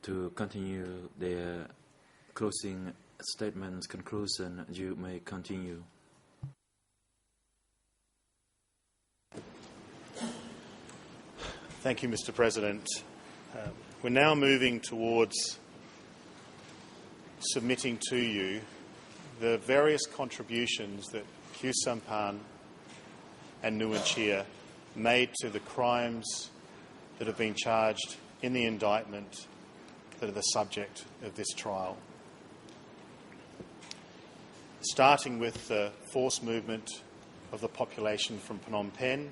to continue their closing statements, conclusion, you may continue. Thank you, Mr. President. We're now moving towards submitting to you the various contributions that Khieu Samphan and Nguyen Chia made to the crimes that have been charged in the indictment that are the subject of this trial. Starting with the forced movement of the population from Phnom Penh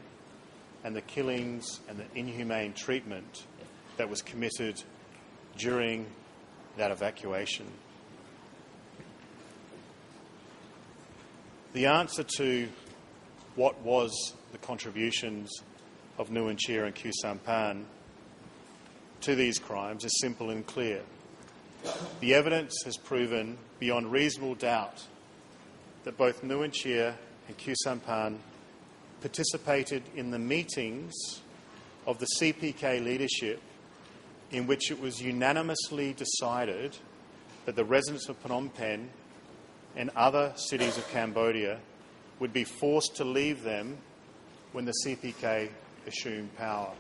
and the killings and the inhumane treatment that was committed during that evacuation. The answer to what was the contributions of Nguyen Chia and Khieu Samphan to these crimes is simple and clear. The evidence has proven beyond reasonable doubt that both Nguyen Chia and Khieu Samphan participated in the meetings of the CPK leadership in which it was unanimously decided that the residents of Phnom Penh and other cities of Cambodia would be forced to leave them when the CPK assumed power.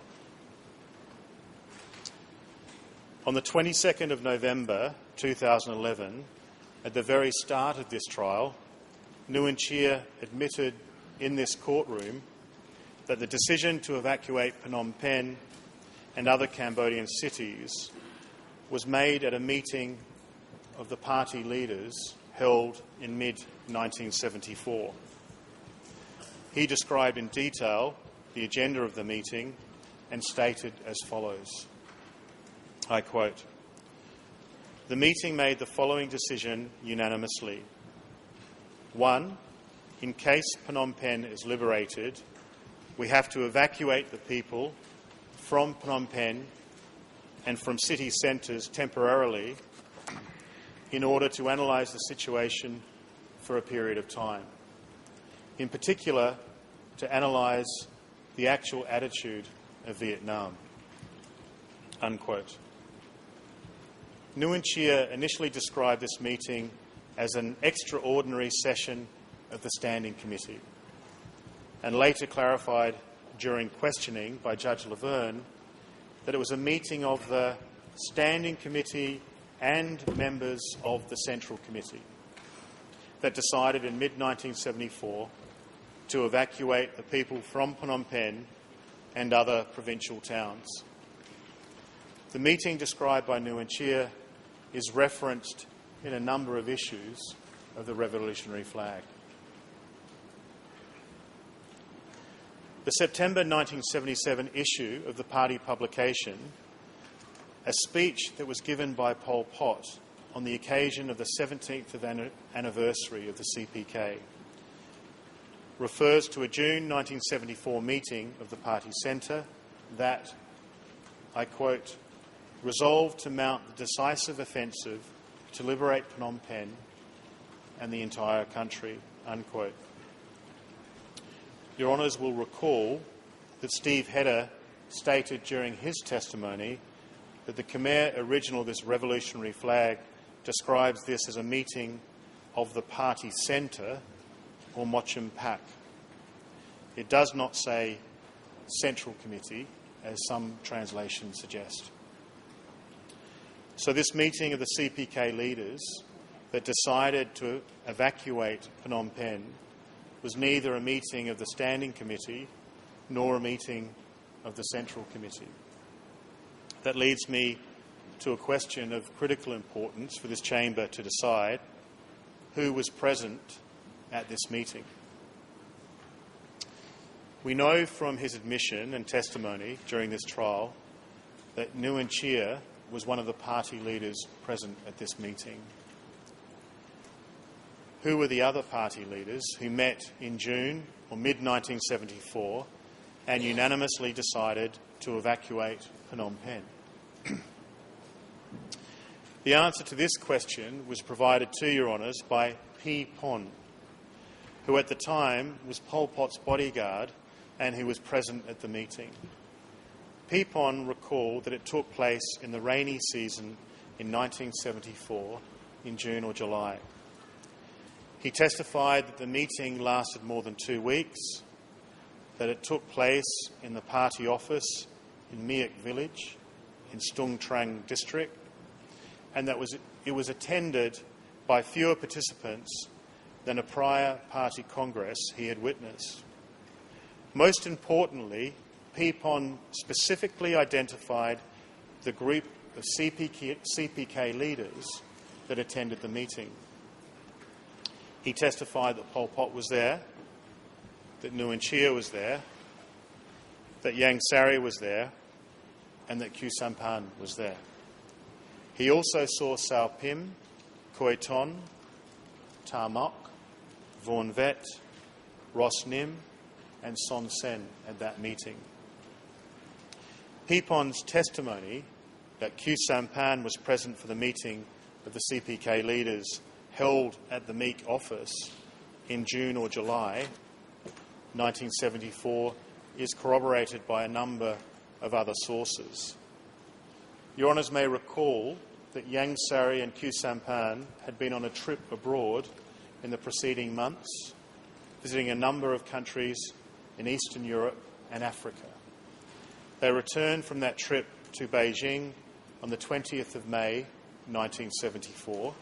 On the 22nd of November 2011, at the very start of this trial, Nguyen Chia admitted in this courtroom that the decision to evacuate Phnom Penh and other Cambodian cities was made at a meeting of the party leaders held in mid-1974. He described in detail the agenda of the meeting and stated as follows, I quote, "The meeting made the following decision unanimously. 1. In case Phnom Penh is liberated, we have to evacuate the people from Phnom Penh and from city centres temporarily in order to analyse the situation for a period of time. In particular, to analyse the actual attitude of Vietnam." Unquote. Nguyen Chia initially described this meeting as an extraordinary session of the Standing Committee and later clarified during questioning by Judge Laverne that it was a meeting of the Standing Committee and members of the Central Committee that decided in mid-1974 to evacuate the people from Phnom Penh and other provincial towns. The meeting described by Nguyen Chia is referenced in a number of issues of the revolutionary flag. The September 1977 issue of the party publication, a speech that was given by Pol Pot on the occasion of the 17th anniversary of the CPK, refers to a June 1974 meeting of the party centre that, I quote, "resolved to mount the decisive offensive to liberate Phnom Penh and the entire country," unquote. Your Honours will recall that Steve Hedder stated during his testimony that the Khmer original of this revolutionary flag describes this as a meeting of the party centre or Mochum Pak. It does not say Central Committee, as some translations suggest. So this meeting of the CPK leaders that decided to evacuate Phnom Penh was neither a meeting of the Standing Committee nor a meeting of the Central Committee. That leads me to a question of critical importance for this chamber to decide: who was present at this meeting? We know from his admission and testimony during this trial that Nguyen Chia was one of the party leaders present at this meeting. Who were the other party leaders who met in June or mid-1974 and unanimously decided to evacuate Phnom Penh? The answer to this question was provided to Your Honours by P. Pon, who at the time was Pol Pot's bodyguard and who was present at the meeting. Peepon recalled that it took place in the rainy season in 1974 in June or July. He testified that the meeting lasted more than 2 weeks, that it took place in the party office in Miak village in Stung Treng district, and that it was attended by fewer participants than a prior party congress he had witnessed. Most importantly, Peepon specifically identified the group of CPK leaders that attended the meeting. He testified that Pol Pot was there, that Nguyen Chia was there, that Yang Sari was there, and that Khieu Samphan was there. He also saw Sao Pim, Khoi Ton, Ta Mok, Vorn Vet, Ross Nim, and Son Sen at that meeting. Peepon's testimony that Khieu Samphan was present for the meeting of the CPK leaders held at the Meek office in June or July 1974 is corroborated by a number of other sources. Your Honours may recall that Yang Sari and Khieu Samphan had been on a trip abroad in the preceding months, visiting a number of countries in Eastern Europe and Africa. They returned from that trip to Beijing on the 20th of May 1974,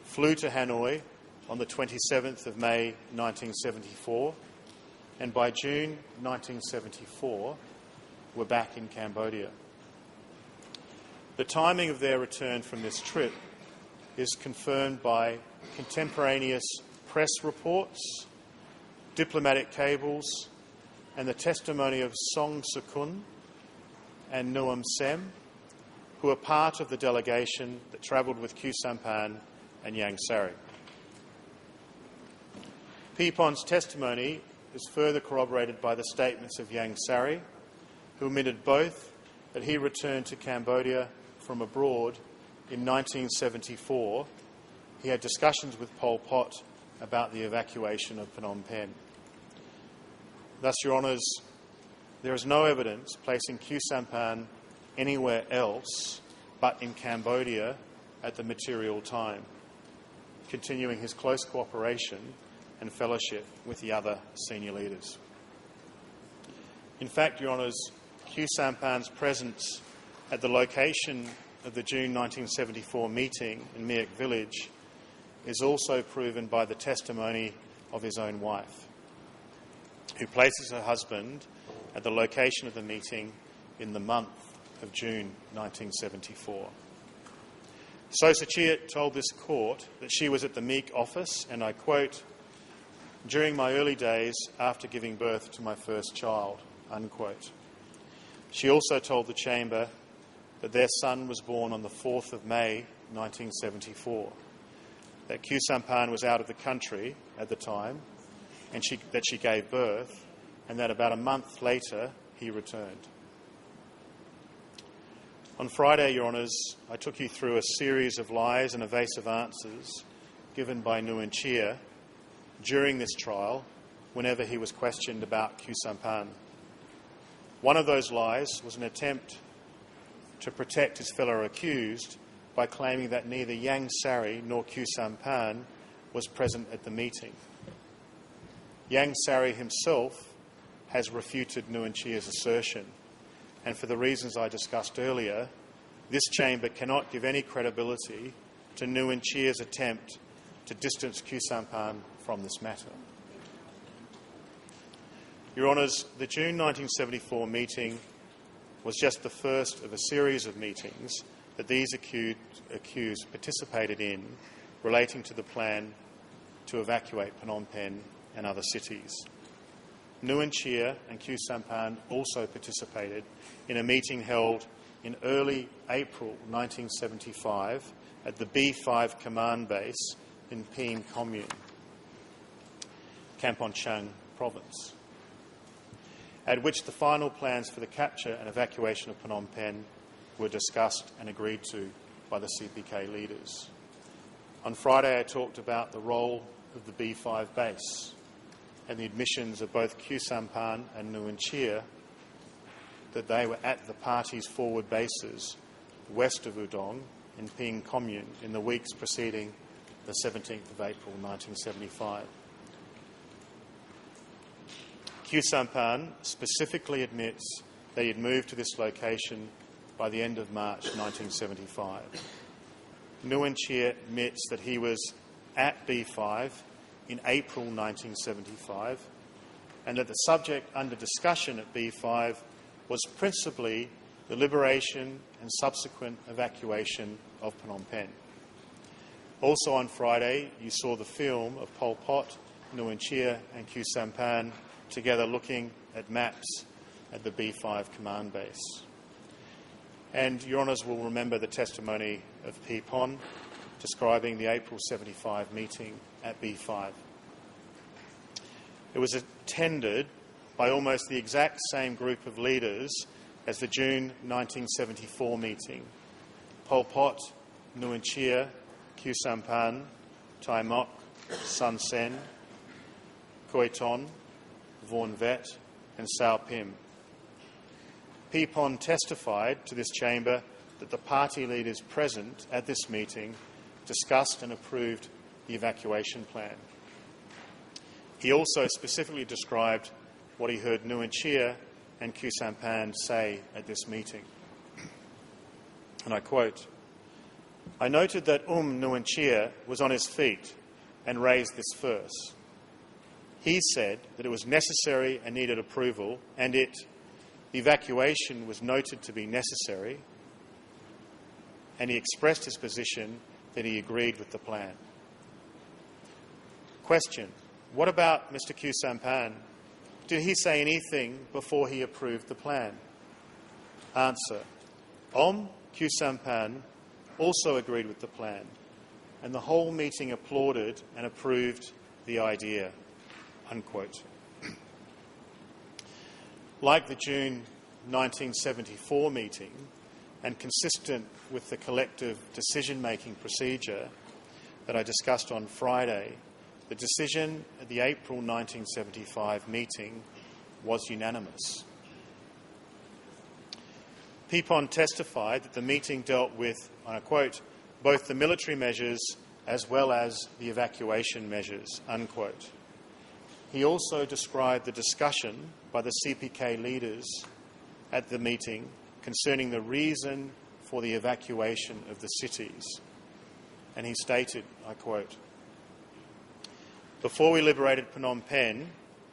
flew to Hanoi on the 27th of May 1974, and by June 1974 were back in Cambodia. The timing of their return from this trip is confirmed by contemporaneous press reports, diplomatic cables, and the testimony of Song Sekun and Nuam Sem, who are part of the delegation that travelled with Khieu Samphan and Yang Sari. Peepon's testimony is further corroborated by the statements of Yang Sari, who admitted both that he returned to Cambodia from abroad in 1974. He had discussions with Pol Pot about the evacuation of Phnom Penh. Thus, Your Honours, there is no evidence placing Khieu Samphan anywhere else but in Cambodia at the material time, continuing his close cooperation and fellowship with the other senior leaders. In fact, Your Honours, Khieu Samphan's presence at the location of the June 1974 meeting in Miak village is also proven by the testimony of his own wife, who places her husband at the location of the meeting in the month of June 1974. So Sachiat told this court that she was at the Meek office, and I quote, "during my early days after giving birth to my first child," unquote. She also told the chamber that their son was born on the 4th of May 1974, that Khieu Samphan was out of the country at the time, and that she gave birth, and that about a month later he returned. On Friday, Your Honours, I took you through a series of lies and evasive answers given by Nguyen Chia during this trial whenever he was questioned about Khieu Samphan. One of those lies was an attempt to protect his fellow accused by claiming that neither Yang Sari nor Khieu Samphan was present at the meeting. Yang Sari himself has refuted Nguyen Chia's assertion, and for the reasons I discussed earlier, this chamber cannot give any credibility to Nguyen Chia's attempt to distance Khieu Samphan from this matter. Your Honours, the June 1974 meeting was just the first of a series of meetings that these accused participated in relating to the plan to evacuate Phnom Penh and other cities. Nguyen Chia and Khieu Samphan also participated in a meeting held in early April 1975 at the B5 command base in Peen Commune, Kampong Chang province, at which the final plans for the capture and evacuation of Phnom Penh were discussed and agreed to by the CPK leaders. On Friday, I talked about the role of the B5 base and the admissions of both Khieu Samphan and Nguyen Chia that they were at the party's forward bases west of Udong in Ping Commune in the weeks preceding the 17th of April 1975. Khieu Samphan specifically admits that he had moved to this location by the end of March 1975. Nguyen Chia admits that he was at B5 in April 1975 and that the subject under discussion at B5 was principally the liberation and subsequent evacuation of Phnom Penh. Also on Friday, you saw the film of Pol Pot, Nguyen Chia and Khieu Samphan together looking at maps at the B5 command base. And Your Honours will remember the testimony of Phi Pon describing the April 75 meeting at B5. It was attended by almost the exact same group of leaders as the June 1974 meeting: Pol Pot, Nguyen Chia, Khieu Samphan, Tai Mok, Sun Sen, Khoi Ton, Vaughan Vet and Sao Pim. Phi Pon testified to this chamber that the party leaders present at this meeting discussed and approved the evacuation plan. He also specifically described what he heard Nguyen Chia and Khieu Samphan say at this meeting. And I quote, "I noted that Nguyen Chia was on his feet and raised this verse. He said that it was necessary and needed approval, and the evacuation was noted to be necessary, and he expressed his position that he agreed with the plan." Question: what about Mr. Khieu Samphan? Did he say anything before he approved the plan? Answer: Khieu Samphan also agreed with the plan, and the whole meeting applauded and approved the idea. Unquote. Like the June 1974 meeting, and consistent with the collective decision-making procedure that I discussed on Friday, the decision at the April 1975 meeting was unanimous. Phi Pon testified that the meeting dealt with, and I quote, "both the military measures as well as the evacuation measures," unquote. He also described the discussion by the CPK leaders at the meeting concerning the reason for the evacuation of the cities. And he stated, I quote, "Before we liberated Phnom Penh,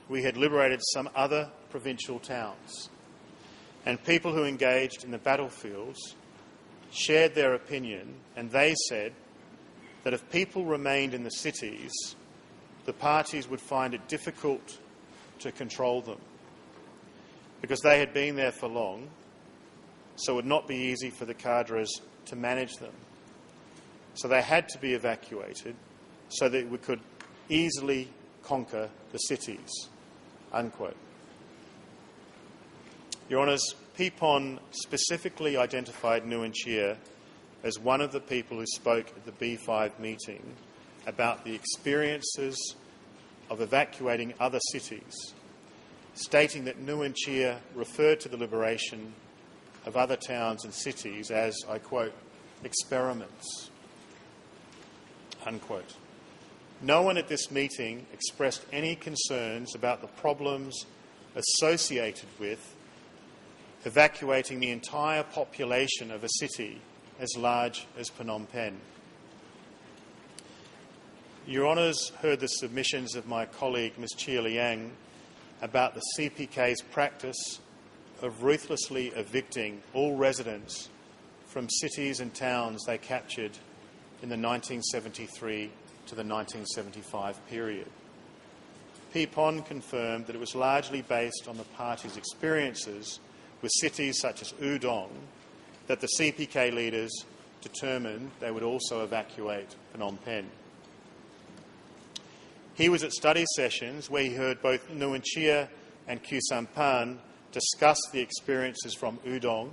we had liberated some other provincial towns, and people who engaged in the battlefields shared their opinion, and they said that if people remained in the cities, the parties would find it difficult to control them because they had been there for long, so it would not be easy for the cadres to manage them. So they had to be evacuated so that we could easily conquer the cities," unquote. Your Honours, Phi Pon specifically identified Nguyen Chia as one of the people who spoke at the B5 meeting about the experiences of evacuating other cities, stating that Nguyen Chia referred to the liberation of other towns and cities as, I quote, "experiments," unquote. No one at this meeting expressed any concerns about the problems associated with evacuating the entire population of a city as large as Phnom Penh. Your Honours heard the submissions of my colleague Ms Chia Liang about the CPK's practice of ruthlessly evicting all residents from cities and towns they captured in the 1973 to the 1975 period. Phi Pon confirmed that it was largely based on the party's experiences with cities such as Udong that the CPK leaders determined they would also evacuate Phnom Penh. He was at study sessions where he heard both Nguyen Chia and Khieu Samphan discuss the experiences from Udong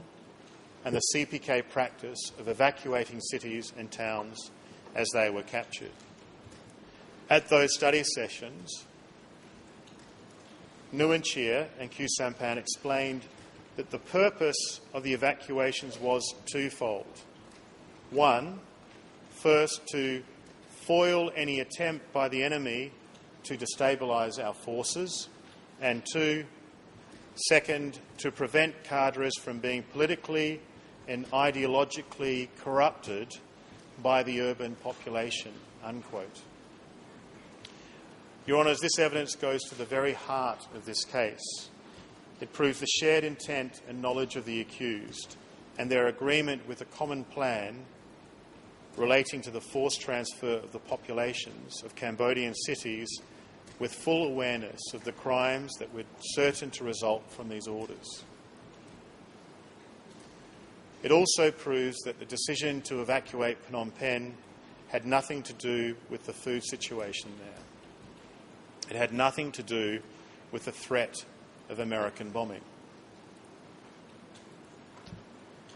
and the CPK practice of evacuating cities and towns as they were captured. At those study sessions, Nguyen Chia and Khieu Samphan explained that the purpose of the evacuations was twofold. One, first, to foil any attempt by the enemy to destabilise our forces, and two, second, to prevent cadres from being politically and ideologically corrupted by the urban population, unquote. Your Honours, this evidence goes to the very heart of this case. It proves the shared intent and knowledge of the accused and their agreement with a common plan relating to the forced transfer of the populations of Cambodian cities with full awareness of the crimes that were certain to result from these orders. It also proves that the decision to evacuate Phnom Penh had nothing to do with the food situation there. It had nothing to do with the threat of American bombing.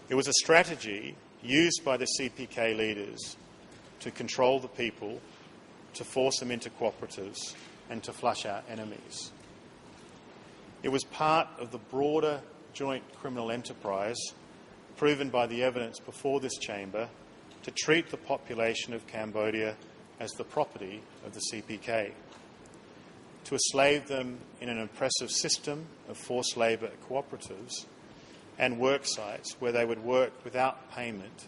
It was a strategy used by the CPK leaders to control the people, to force them into cooperatives and to flush out enemies. It was part of the broader joint criminal enterprise proven by the evidence before this chamber to treat the population of Cambodia as the property of the CPK, to enslave them in an oppressive system of forced labour cooperatives and work sites where they would work without payment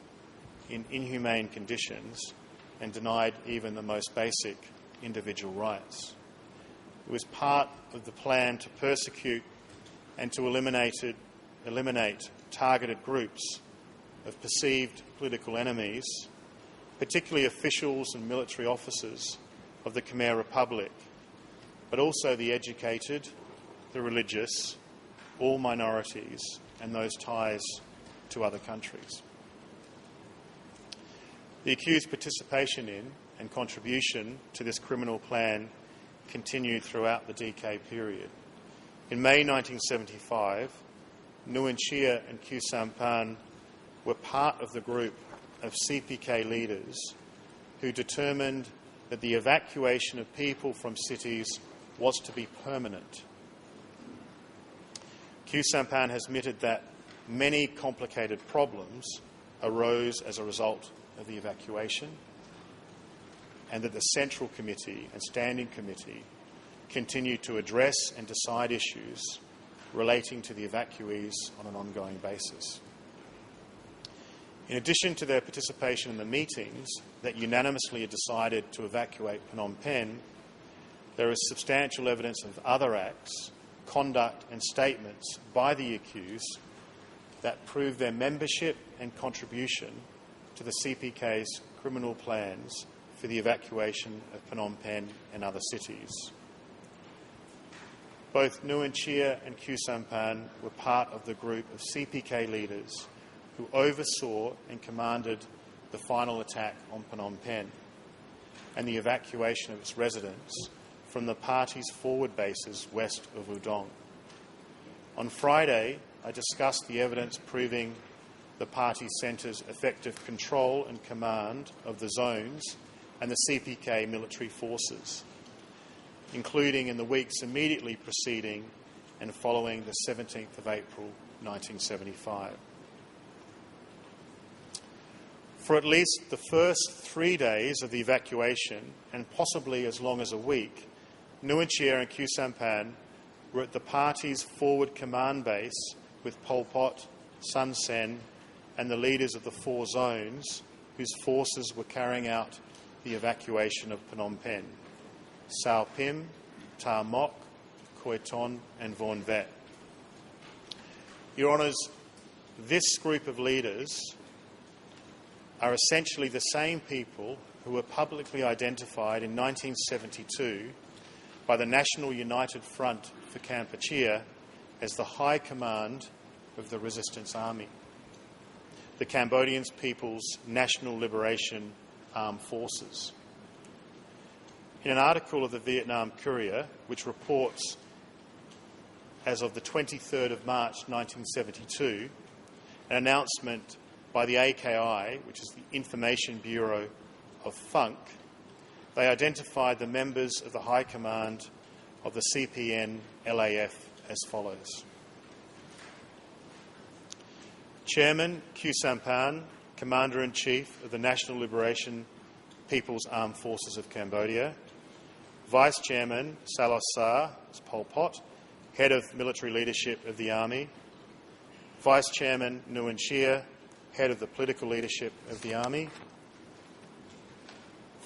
in inhumane conditions and denied even the most basic individual rights. It was part of the plan to persecute and to eliminate targeted groups of perceived political enemies, particularly officials and military officers of the Khmer Republic, but also the educated, the religious, all minorities, and those ties to other countries. The accused participation in and contribution to this criminal plan continued throughout the DK period. In May 1975, Nguyen Chia and Khieu Samphan were part of the group of CPK leaders who determined that the evacuation of people from cities was to be permanent. Khieu Samphan has admitted that many complicated problems arose as a result of the evacuation, and that the Central Committee and Standing Committee continue to address and decide issues relating to the evacuees on an ongoing basis. In addition to their participation in the meetings that unanimously decided to evacuate Phnom Penh, there is substantial evidence of other acts, conduct and statements by the accused that prove their membership and contribution to the CPK's criminal plans for the evacuation of Phnom Penh and other cities. Both Nguyen Chia and Khieu Samphan were part of the group of CPK leaders who oversaw and commanded the final attack on Phnom Penh and the evacuation of its residents from the party's forward bases west of Udong. On Friday, I discussed the evidence proving the party centre's effective control and command of the zones and the CPK military forces, including in the weeks immediately preceding and following the 17th of April 1975. For at least the first 3 days of the evacuation, and possibly as long as a week, Nguyen Chia and Khieu Samphan were at the party's forward command base with Pol Pot, Sun Sen and the leaders of the 4 zones whose forces were carrying out the evacuation of Phnom Penh: Sao Pim, Ta Mok, Khoi Ton and Vorn Vet. Your Honours, this group of leaders are essentially the same people who were publicly identified in 1972 by the National United Front for Kampuchea as the High Command of the Resistance Army, the Cambodian People's National Liberation Armed Forces. In an article of the Vietnam Courier, which reports as of the 23rd of March 1972, an announcement by the AKI, which is the Information Bureau of FUNK, they identified the members of the High Command of the CPN-LAF as follows: Chairman Khieu Samphan, Commander-in-Chief of the National Liberation People's Armed Forces of Cambodia. Vice Chairman Saloth Sar, Pol Pot, Head of Military Leadership of the Army. Vice Chairman Nguyen Chia, Head of the Political Leadership of the Army.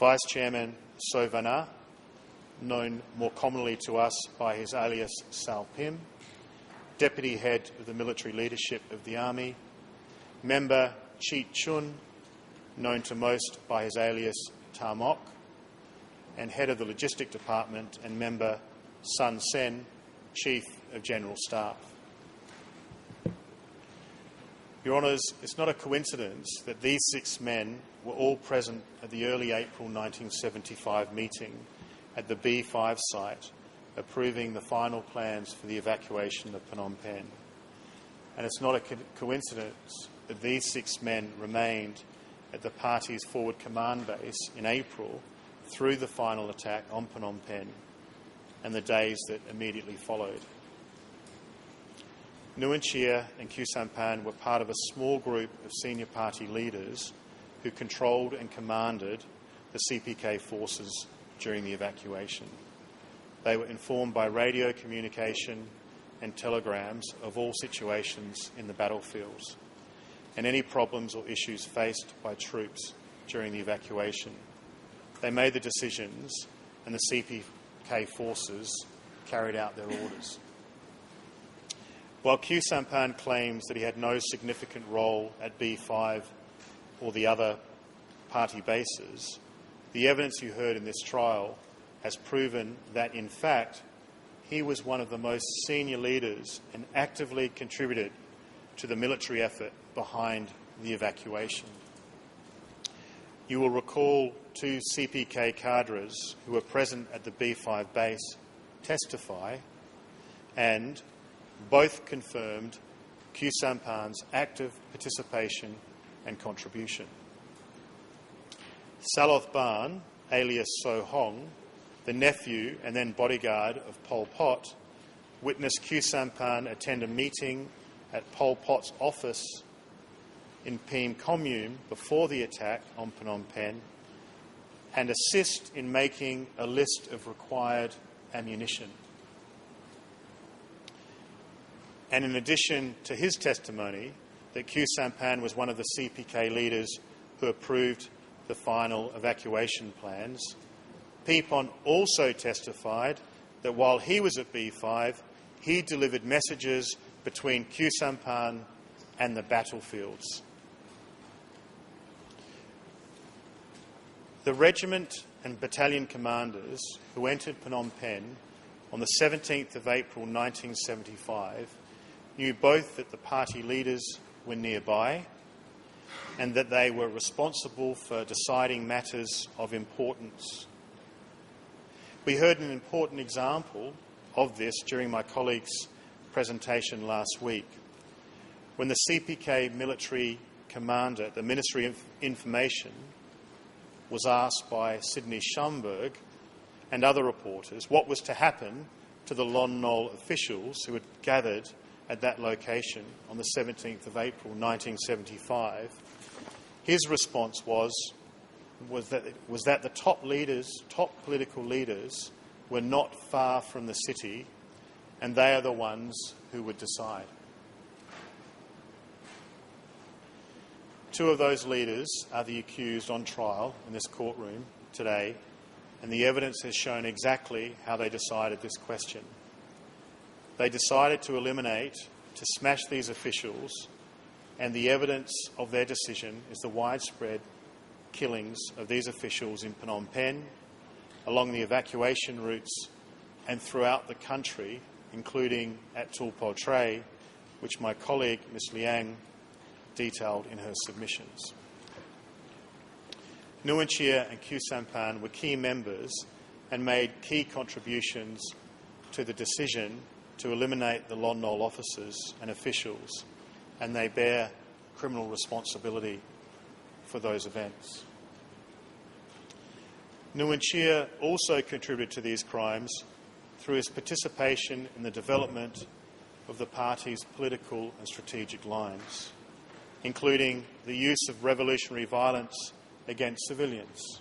Vice Chairman So Vanna, known more commonly to us by his alias Sal Pim. Deputy Head of the Military Leadership of the Army. Member Cheet Chun, known to most by his alias Ta Mok, and Head of the Logistic Department, and Member Sun Sen, Chief of General Staff. Your Honours, it's not a coincidence that these 6 men were all present at the early April 1975 meeting at the B5 site, approving the final plans for the evacuation of Phnom Penh. And it's not a coincidence that these 6 men remained at the party's forward command base in April through the final attack on Phnom Penh and the days that immediately followed. Nguyen Chia and Khieu Samphan were part of a small group of senior party leaders who controlled and commanded the CPK forces during the evacuation. They were informed by radio communication and telegrams of all situations in the battlefields and any problems or issues faced by troops during the evacuation. They made the decisions and the CPK forces carried out their orders. While Khieu Samphan claims that he had no significant role at B5 or the other party bases, the evidence you heard in this trial has proven that, in fact, he was one of the most senior leaders and actively contributed to the military effort behind the evacuation. You will recall 2 CPK cadres who were present at the B5 base testify, and both confirmed Khieu Samphan's active participation and contribution. Saloth Ban, alias So Hong, the nephew and then bodyguard of Pol Pot, witnessed Khieu Samphan attend a meeting at Pol Pot's office in Piem Commune before the attack on Phnom Penh and assist in making a list of required ammunition. And in addition to his testimony that Khieu Samphan was one of the CPK leaders who approved the final evacuation plans, Pipon also testified that while he was at B5, he delivered messages between Khieu Samphan and the battlefields. The regiment and battalion commanders who entered Phnom Penh on the 17th of April 1975 knew both that the party leaders were nearby and that they were responsible for deciding matters of importance. We heard an important example of this during my colleague's presentation last week, when the CPK military commander at the Ministry of Information was asked by Sidney Schomburg and other reporters what was to happen to the Lon Nol officials who had gathered at that location on the 17th of April 1975. His response was that the top political leaders, were not far from the city, and they are the ones who would decide. 2 of those leaders are the accused on trial in this courtroom today, and the evidence has shown exactly how they decided this question. They decided to smash these officials, and the evidence of their decision is the widespread killings of these officials in Phnom Penh, along the evacuation routes and throughout the country, including at Tulpo Tray, which my colleague Ms Liang detailed in her submissions. Nguyen Chia and Khieu Samphan were key members and made key contributions to the decision to eliminate the Lon Nol officers and officials, and they bear criminal responsibility for those events. Nguyen Chia also contributed to these crimes through his participation in the development of the party's political and strategic lines. including the use of revolutionary violence against civilians,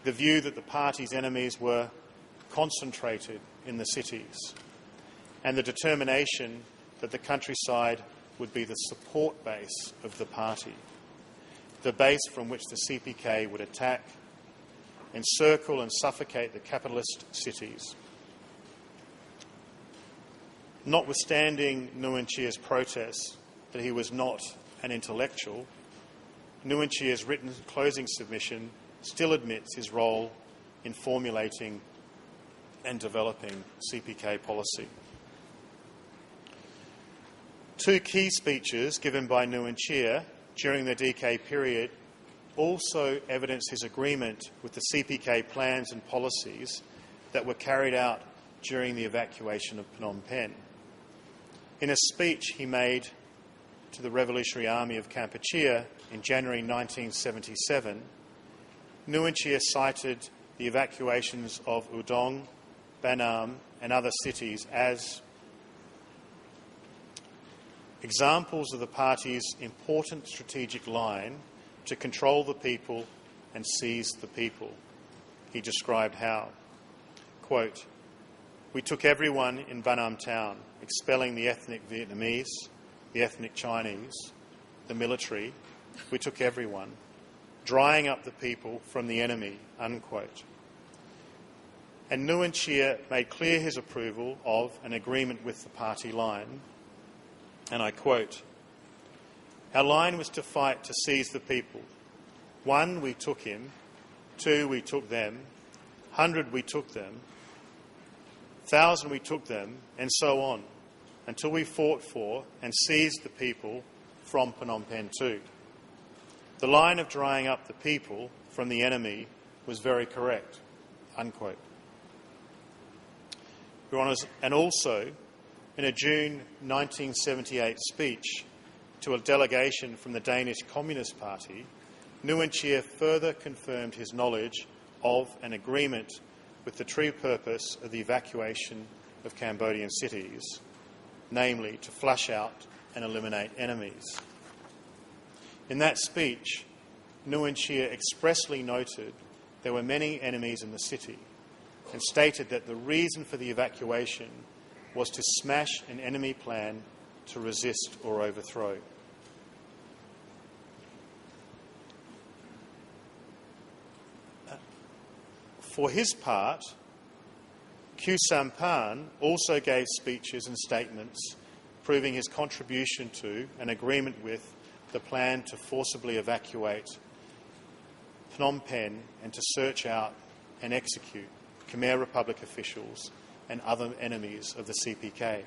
the view that the party's enemies were concentrated in the cities, and the determination that the countryside would be the support base of the party, the base from which the CPK would attack, encircle and suffocate the capitalist cities. Notwithstanding Nguyen Chia's protests that he was not an intellectual, Nguyen Chia's written closing submission still admits his role in formulating and developing CPK policy. Two key speeches given by Nguyen Chia during the DK period also evidence his agreement with the CPK plans and policies that were carried out during the evacuation of Phnom Penh. In a speech he made to the Revolutionary Army of Kampuchea in January 1977, Nguyen Chia cited the evacuations of Udong, Banam and other cities as examples of the party's important strategic line to control the people and seize the people. He described how, quote, "We took everyone in Banam town, expelling the ethnic Vietnamese, the ethnic Chinese, the military. We took everyone, drying up the people from the enemy," unquote. And Nguyen Chia made clear his approval of an agreement with the party line, and I quote, "Our line was to fight to seize the people. 1, we took him. 2, we took them. 100, we took them. 1,000, we took them, and so on, until we fought for and seized the people from Phnom Penh too. The line of drying up the people from the enemy was very correct," unquote. Your Honours, and also in a June 1978 speech to a delegation from the Danish Communist Party, Nguyen Chia further confirmed his knowledge of an agreement with the true purpose of the evacuation of Cambodian cities, namely to flush out and eliminate enemies. In that speech, Nguyen Chia expressly noted there were many enemies in the city and stated that the reason for the evacuation was to smash an enemy plan to resist or overthrow. For his part, Khieu Samphan also gave speeches and statements proving his contribution to and agreement with the plan to forcibly evacuate Phnom Penh and to search out and execute Khmer Republic officials and other enemies of the CPK.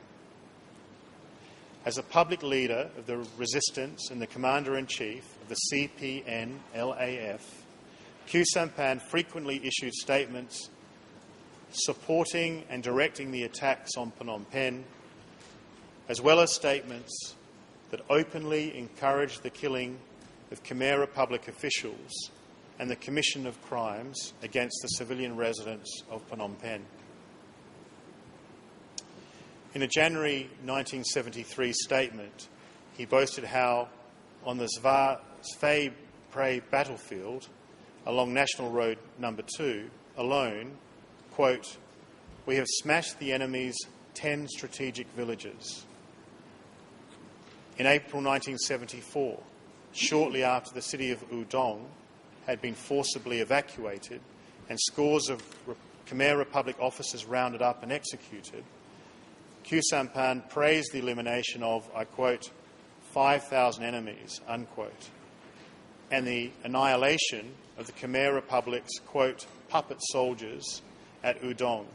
As a public leader of the resistance and the Commander-in-Chief of the CPN-LAF, Khieu Samphan frequently issued statements supporting and directing the attacks on Phnom Penh, as well as statements that openly encouraged the killing of Khmer Republic officials and the commission of crimes against the civilian residents of Phnom Penh. In a January 1973 statement, he boasted how on the Svay Prey battlefield along National Road No. 2 alone, quote, "We have smashed the enemy's 10 strategic villages." In April 1974, shortly after the city of Udong had been forcibly evacuated and scores of Khmer Republic officers rounded up and executed, Khieu Samphan praised the elimination of, I quote, 5,000 enemies, unquote, and the annihilation of the Khmer Republic's, quote, puppet soldiers at Udong,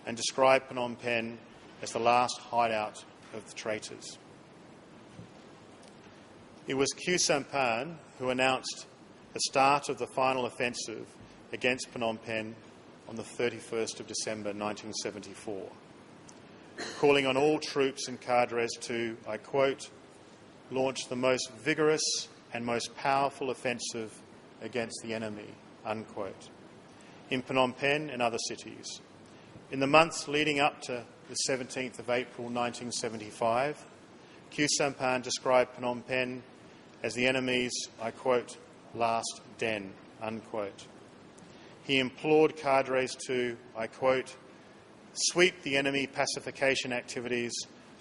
and described Phnom Penh as the last hideout of the traitors. It was Khieu Samphan who announced the start of the final offensive against Phnom Penh on the 31st of December 1974, calling on all troops and cadres to, I quote, launch the most vigorous and most powerful offensive against the enemy, unquote, in Phnom Penh and other cities. In the months leading up to the 17th of April 1975, Khieu Samphan described Phnom Penh as the enemy's, I quote, last den, unquote. He implored cadres to, I quote, sweep the enemy pacification activities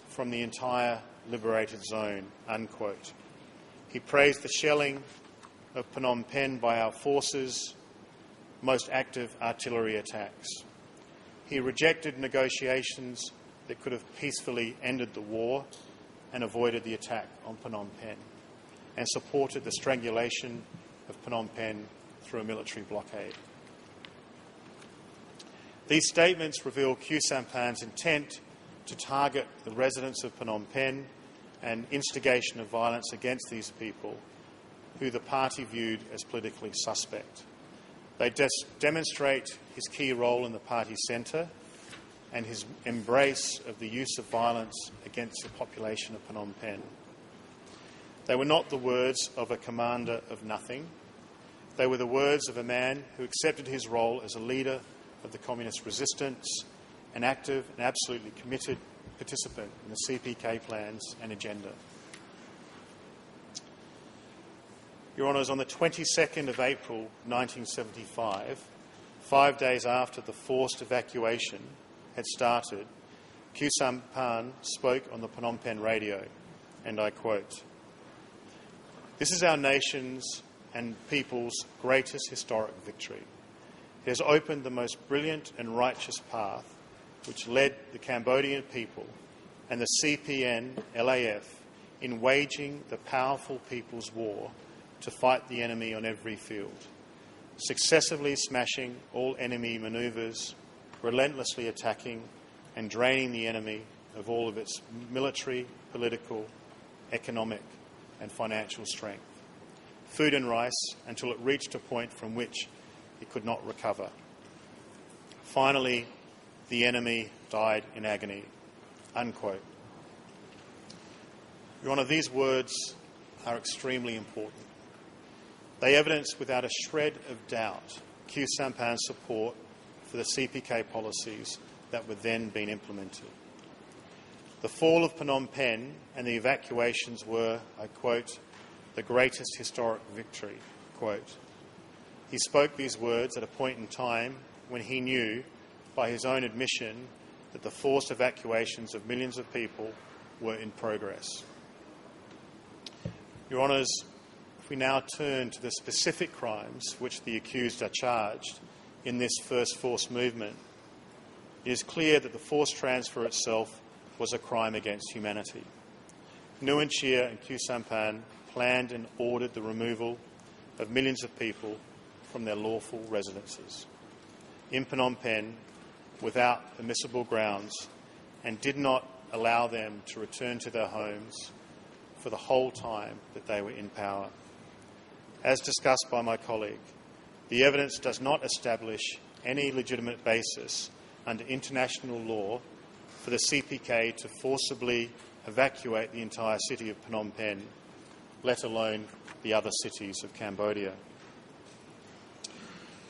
from the entire liberated zone, unquote. He praised the shelling of Phnom Penh by our forces' most active artillery attacks. He rejected negotiations that could have peacefully ended the war and avoided the attack on Phnom Penh, and supported the strangulation of Phnom Penh through a military blockade. These statements reveal Khieu Samphan's intent to target the residents of Phnom Penh and instigation of violence against these people, who the party viewed as politically suspect. They demonstrate his key role in the party centre and his embrace of the use of violence against the population of Phnom Penh. They were not the words of a commander of nothing. They were the words of a man who accepted his role as a leader of the communist resistance, an active and absolutely committed participant in the CPK plans and agenda. Your Honours, on the 22nd of April 1975, 5 days after the forced evacuation had started, Khieu Samphan spoke on the Phnom Penh radio, and I quote, "This is our nation's and people's greatest historic victory. It has opened the most brilliant and righteous path which led the Cambodian people and the CPN-LAF in waging the powerful People's War to fight the enemy on every field, successively smashing all enemy manoeuvres, relentlessly attacking and draining the enemy of all of its military, political, economic and financial strength, food and rice, until it reached a point from which it could not recover. Finally, the enemy died in agony," unquote. Your Honour, these words are extremely important. They evidence without a shred of doubt Khieu Samphan's support for the CPK policies that were then being implemented. The fall of Phnom Penh and the evacuations were, I quote, "the greatest historic victory," quote. He spoke these words at a point in time when he knew, by his own admission, that the forced evacuations of millions of people were in progress. Your Honours, if we now turn to the specific crimes which the accused are charged in this first forced movement, it is clear that the forced transfer itself was a crime against humanity. Nguyen Chia and Khieu Samphan planned and ordered the removal of millions of people from their lawful residences in Phnom Penh without permissible grounds, and did not allow them to return to their homes for the whole time that they were in power. As discussed by my colleague, the evidence does not establish any legitimate basis under international law for the CPK to forcibly evacuate the entire city of Phnom Penh, let alone the other cities of Cambodia.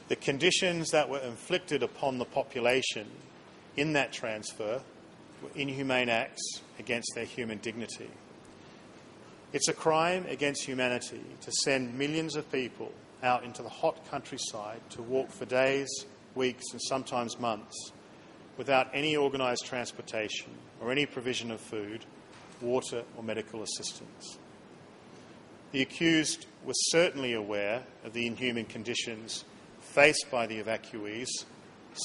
The conditions that were inflicted upon the population in that transfer were inhumane acts against their human dignity. It's a crime against humanity to send millions of people out into the hot countryside to walk for days, weeks and sometimes months without any organised transportation or any provision of food, water or medical assistance. The accused was certainly aware of the inhuman conditions faced by the evacuees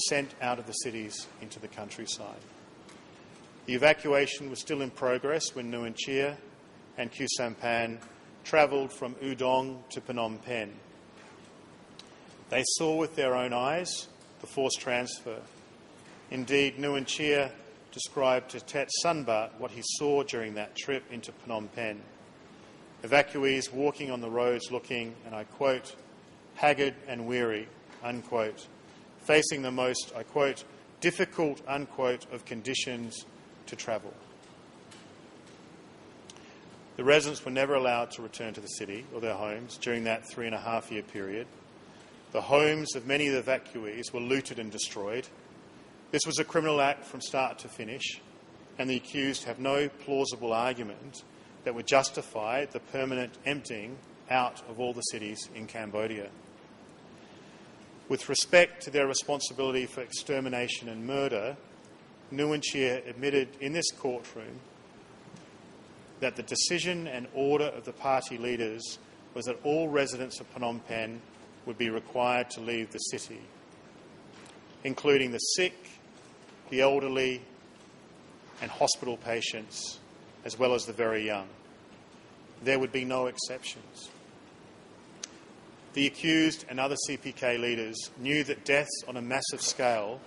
sent out of the cities into the countryside. The evacuation was still in progress when Nguyen Chia and Khieu Samphan travelled from Udong to Phnom Penh. They saw with their own eyes the forced transfer. Indeed, Nguyen Chia described to Tet Sunbat what he saw during that trip into Phnom Penh. Evacuees walking on the roads looking, and I quote, "haggard and weary," unquote, facing the most, I quote, "difficult," unquote, of conditions to travel. The residents were never allowed to return to the city or their homes during that 3.5-year period. The homes of many of the evacuees were looted and destroyed. This was a criminal act from start to finish, and the accused have no plausible argument that would justify the permanent emptying out of all the cities in Cambodia. With respect to their responsibility for extermination and murder, Nguyen Chia admitted in this courtroom that the decision and order of the party leaders was that all residents of Phnom Penh would be required to leave the city, including the sick, the elderly and hospital patients, as well as the very young. There would be no exceptions. The accused and other CPK leaders knew that deaths on a massive scale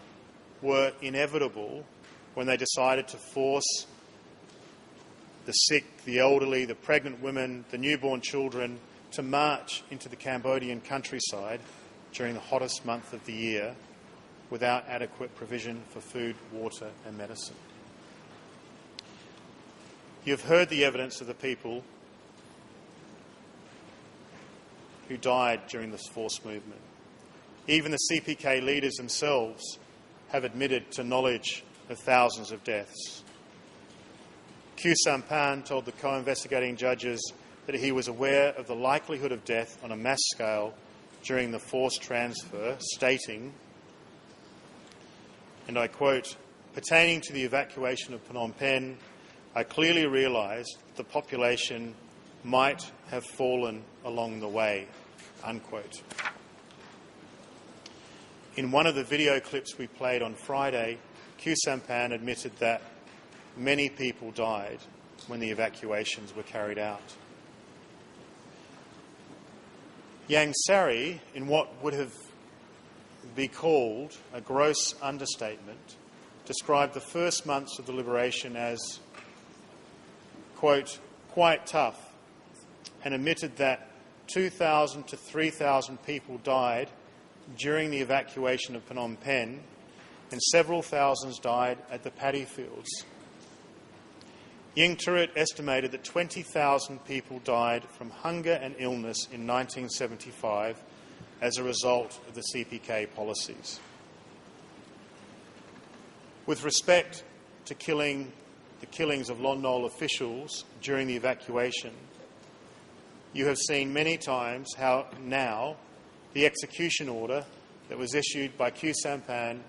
were inevitable when they decided to force the sick, the elderly, the pregnant women, the newborn children to march into the Cambodian countryside during the hottest month of the year without adequate provision for food, water and medicine. You have heard the evidence of the people who died during this forced movement. Even the CPK leaders themselves have admitted to knowledge of thousands of deaths. Khieu Samphan told the co-investigating judges that he was aware of the likelihood of death on a mass scale during the forced transfer, stating, and I quote, "Pertaining to the evacuation of Phnom Penh, I clearly realised the population might have fallen along the way," unquote. In one of the video clips we played on Friday, Khieu Samphan admitted that many people died when the evacuations were carried out. Yang Sari, in what would have been called a gross understatement, described the first months of the liberation as, quote, "quite tough," and admitted that 2,000 to 3,000 people died during the evacuation of Phnom Penh and several thousands died at the paddy fields. Ying Turret estimated that 20,000 people died from hunger and illness in 1975 as a result of the CPK policies. With respect to the killings of Lon Nol officials during the evacuation, you have seen many times how now the execution order that was issued by Khieu Samphan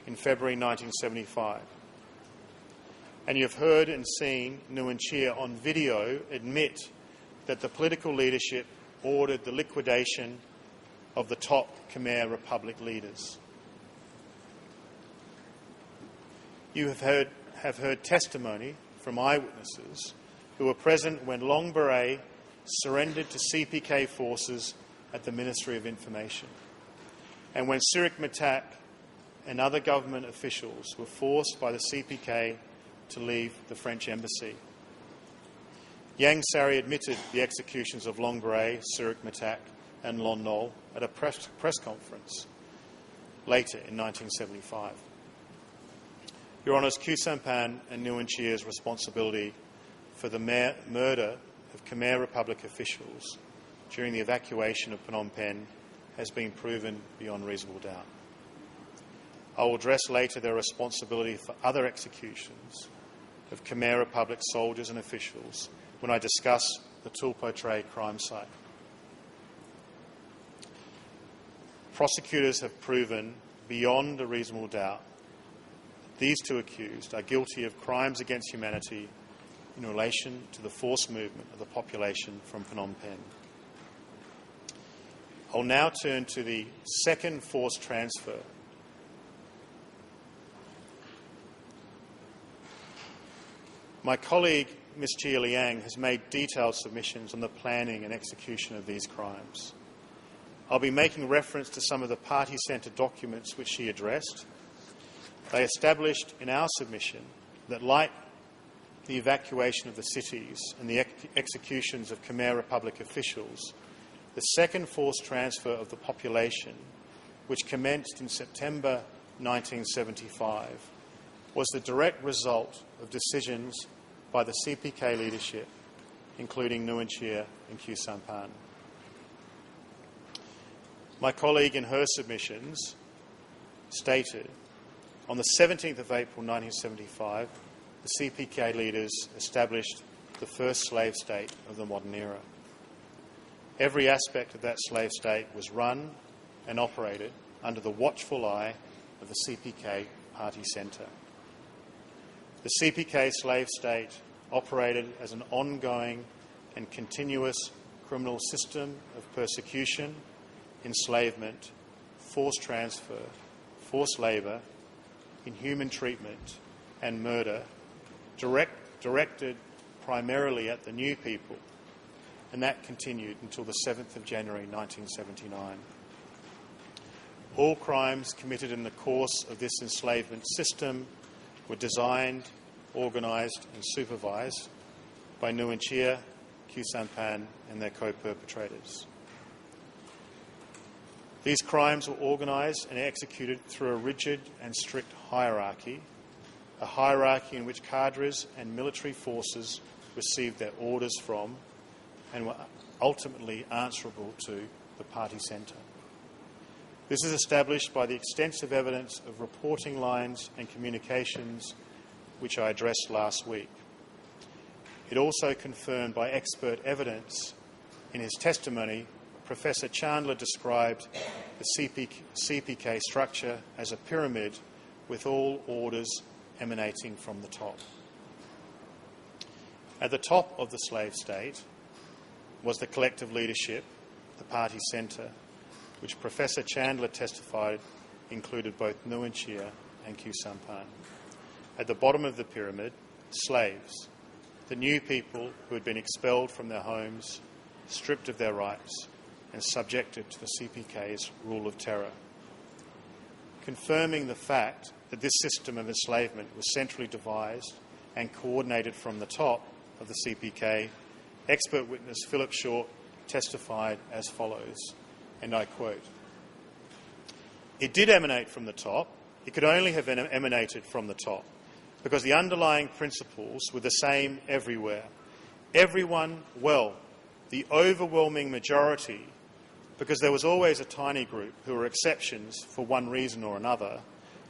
in February 1975. And you have heard and seen Nguyen Chia on video admit that the political leadership ordered the liquidation of the top Khmer Republic leaders. You have heard testimony from eyewitnesses who were present when Long Beret surrendered to CPK forces at the Ministry of Information, and when Sirik Matak and other government officials were forced by the CPK to leave the French embassy. Yang Sari admitted the executions of Long Beret, Sirik Matak and Lon Nol at a press conference later in 1975. Your Honours, Khieu Samphan and Nguyen Chia's responsibility for the murder of Khmer Republic officials during the evacuation of Phnom Penh has been proven beyond reasonable doubt. I will address later their responsibility for other executions of Khmer Republic soldiers and officials when I discuss the Tulpo Tray crime site. Prosecutors have proven beyond a reasonable doubt that these two accused are guilty of crimes against humanity in relation to the forced movement of the population from Phnom Penh. I'll now turn to the second forced transfer. My colleague, Ms. Chia Liang, has made detailed submissions on the planning and execution of these crimes. I'll be making reference to some of the party-centred documents which she addressed. They established in our submission that, like the evacuation of the cities and the executions of Khmer Republic officials, the second forced transfer of the population, which commenced in September 1975, was the direct result of decisions by the CPK leadership, including Nguyen Chia and Khieu Samphan. My colleague in her submissions stated, on the 17th of April 1975, the CPK leaders established the first slave state of the modern era. Every aspect of that slave state was run and operated under the watchful eye of the CPK Party Centre. The CPK slave state operated as an ongoing and continuous criminal system of persecution, enslavement, forced transfer, forced labour, inhuman treatment and murder, directed primarily at the new people, and that continued until the 7th of January 1979. All crimes committed in the course of this enslavement system were designed, organised and supervised by Nguyen Chia, Khieu Samphan and their co-perpetrators. These crimes were organised and executed through a rigid and strict hierarchy, a hierarchy in which cadres and military forces received their orders from and were ultimately answerable to the party centre. This is established by the extensive evidence of reporting lines and communications which I addressed last week. It also confirmed by expert evidence. In his testimony, Professor Chandler described the CPK structure as a pyramid with all orders emanating from the top. At the top of the slave state was the collective leadership, the party centre, which Professor Chandler testified included both Nguyen Chia and Khieu Samphan. At the bottom of the pyramid, slaves, the new people who had been expelled from their homes, stripped of their rights and subjected to the CPK's rule of terror. Confirming the fact that this system of enslavement was centrally devised and coordinated from the top of the CPK, expert witness Philip Short testified as follows, and I quote, "It did emanate from the top. It could only have emanated from the top because the underlying principles were the same everywhere. Everyone, well, the overwhelming majority, because there was always a tiny group who were exceptions for one reason or another,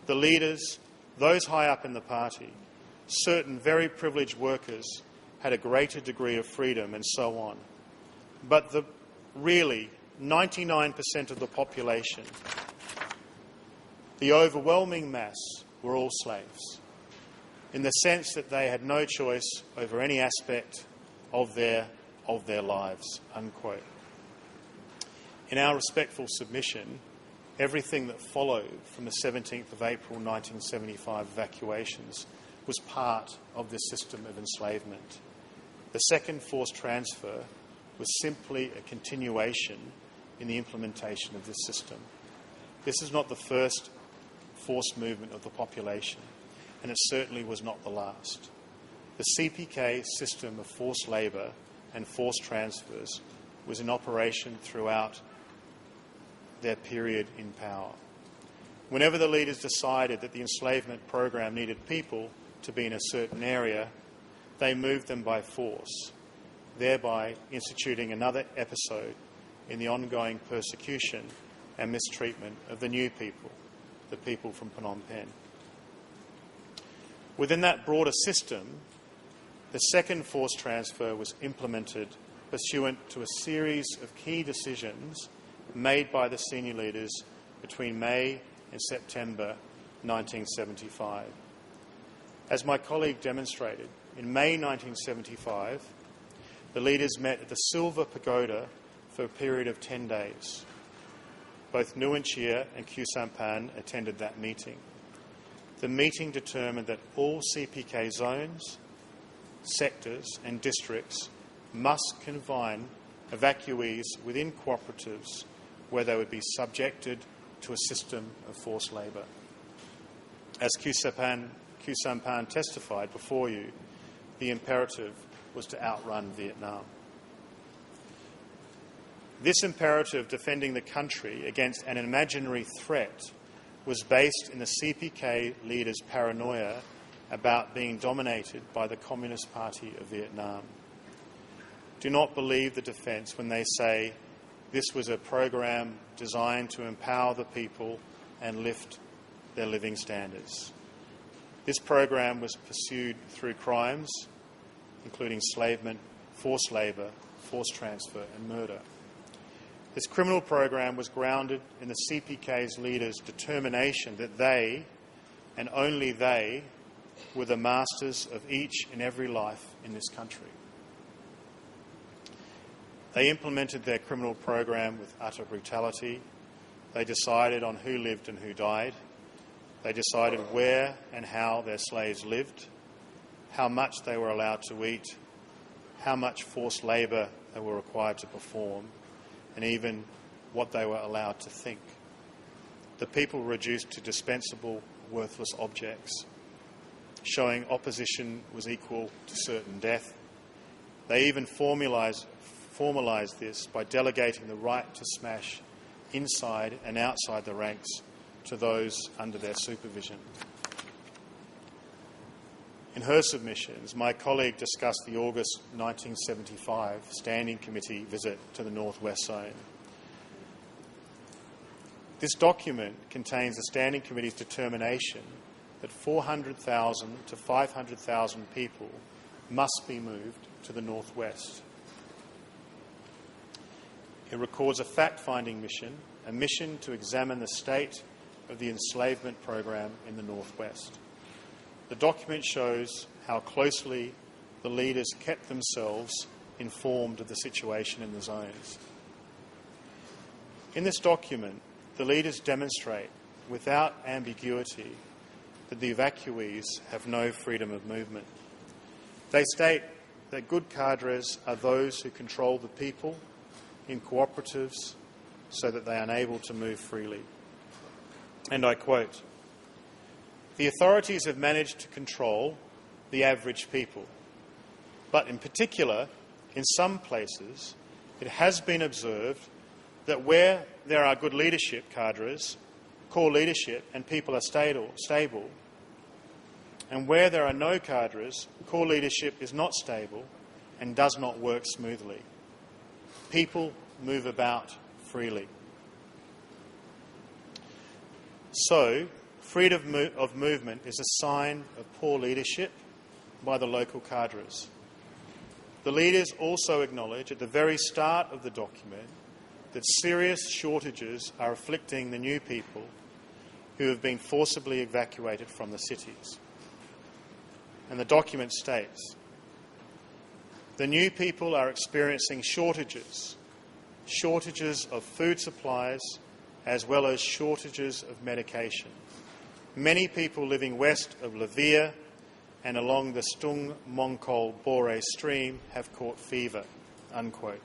the leaders, those high up in the party, certain very privileged workers had a greater degree of freedom and so on. But the really 99% of the population, the overwhelming mass, were all slaves, in the sense that they had no choice over any aspect of their lives," unquote. In our respectful submission, everything that followed from the 17th of April 1975 evacuations was part of this system of enslavement. The second forced transfer was simply a continuation in the implementation of this system. This is not the first forced movement of the population, and it certainly was not the last. The CPK system of forced labour and forced transfers was in operation throughout their period in power. Whenever the leaders decided that the enslavement program needed people to be in a certain area, they moved them by force, thereby instituting another episode in the ongoing persecution and mistreatment of the new people, the people from Phnom Penh. Within that broader system, the second forced transfer was implemented pursuant to a series of key decisions made by the senior leaders between May and September 1975. As my colleague demonstrated, in May 1975, the leaders met at the Silver Pagoda for a period of 10 days. Both Nguyen Chia and Khieu Samphan attended that meeting. The meeting determined that all CPK zones, sectors and districts must confine evacuees within cooperatives where they would be subjected to a system of forced labour. As Khieu Samphan testified before you, the imperative was to outrun Vietnam. This imperative, defending the country against an imaginary threat, was based in the CPK leaders' paranoia about being dominated by the Communist Party of Vietnam. Do not believe the defence when they say this was a program designed to empower the people and lift their living standards. This program was pursued through crimes, including enslavement, forced labour, forced transfer and murder. This criminal program was grounded in the CPK's leaders' determination that they, and only they, were the masters of each and every life in this country. They implemented their criminal program with utter brutality. They decided on who lived and who died. They decided where and how their slaves lived, how much they were allowed to eat, how much forced labour they were required to perform, and even what they were allowed to think. The people were reduced to dispensable, worthless objects, showing opposition was equal to certain death. They even formalised this by delegating the right to smash inside and outside the ranks to those under their supervision. In her submissions, my colleague discussed the August 1975 Standing Committee visit to the North West Zone. This document contains the Standing Committee's determination that 400,000 to 500,000 people must be moved to the northwest. It records a fact-finding mission, a mission to examine the state of the enslavement program in the northwest. The document shows how closely the leaders kept themselves informed of the situation in the zones. In this document, the leaders demonstrate without ambiguity that the evacuees have no freedom of movement. They state that good cadres are those who control the people in cooperatives so that they are unable to move freely. And I quote, "The authorities have managed to control the average people, but in particular, in some places, it has been observed that where there are good leadership cadres, core leadership, and people are stable, and where there are no cadres, core leadership is not stable and does not work smoothly. People move about freely." So, freedom of movement is a sign of poor leadership by the local cadres. The leaders also acknowledge at the very start of the document that serious shortages are afflicting the new people who have been forcibly evacuated from the cities. And the document states, "The new people are experiencing shortages of food supplies as well as shortages of medication. Many people living west of Lavia and along the Stung Mongkol Bore stream have caught fever." Unquote.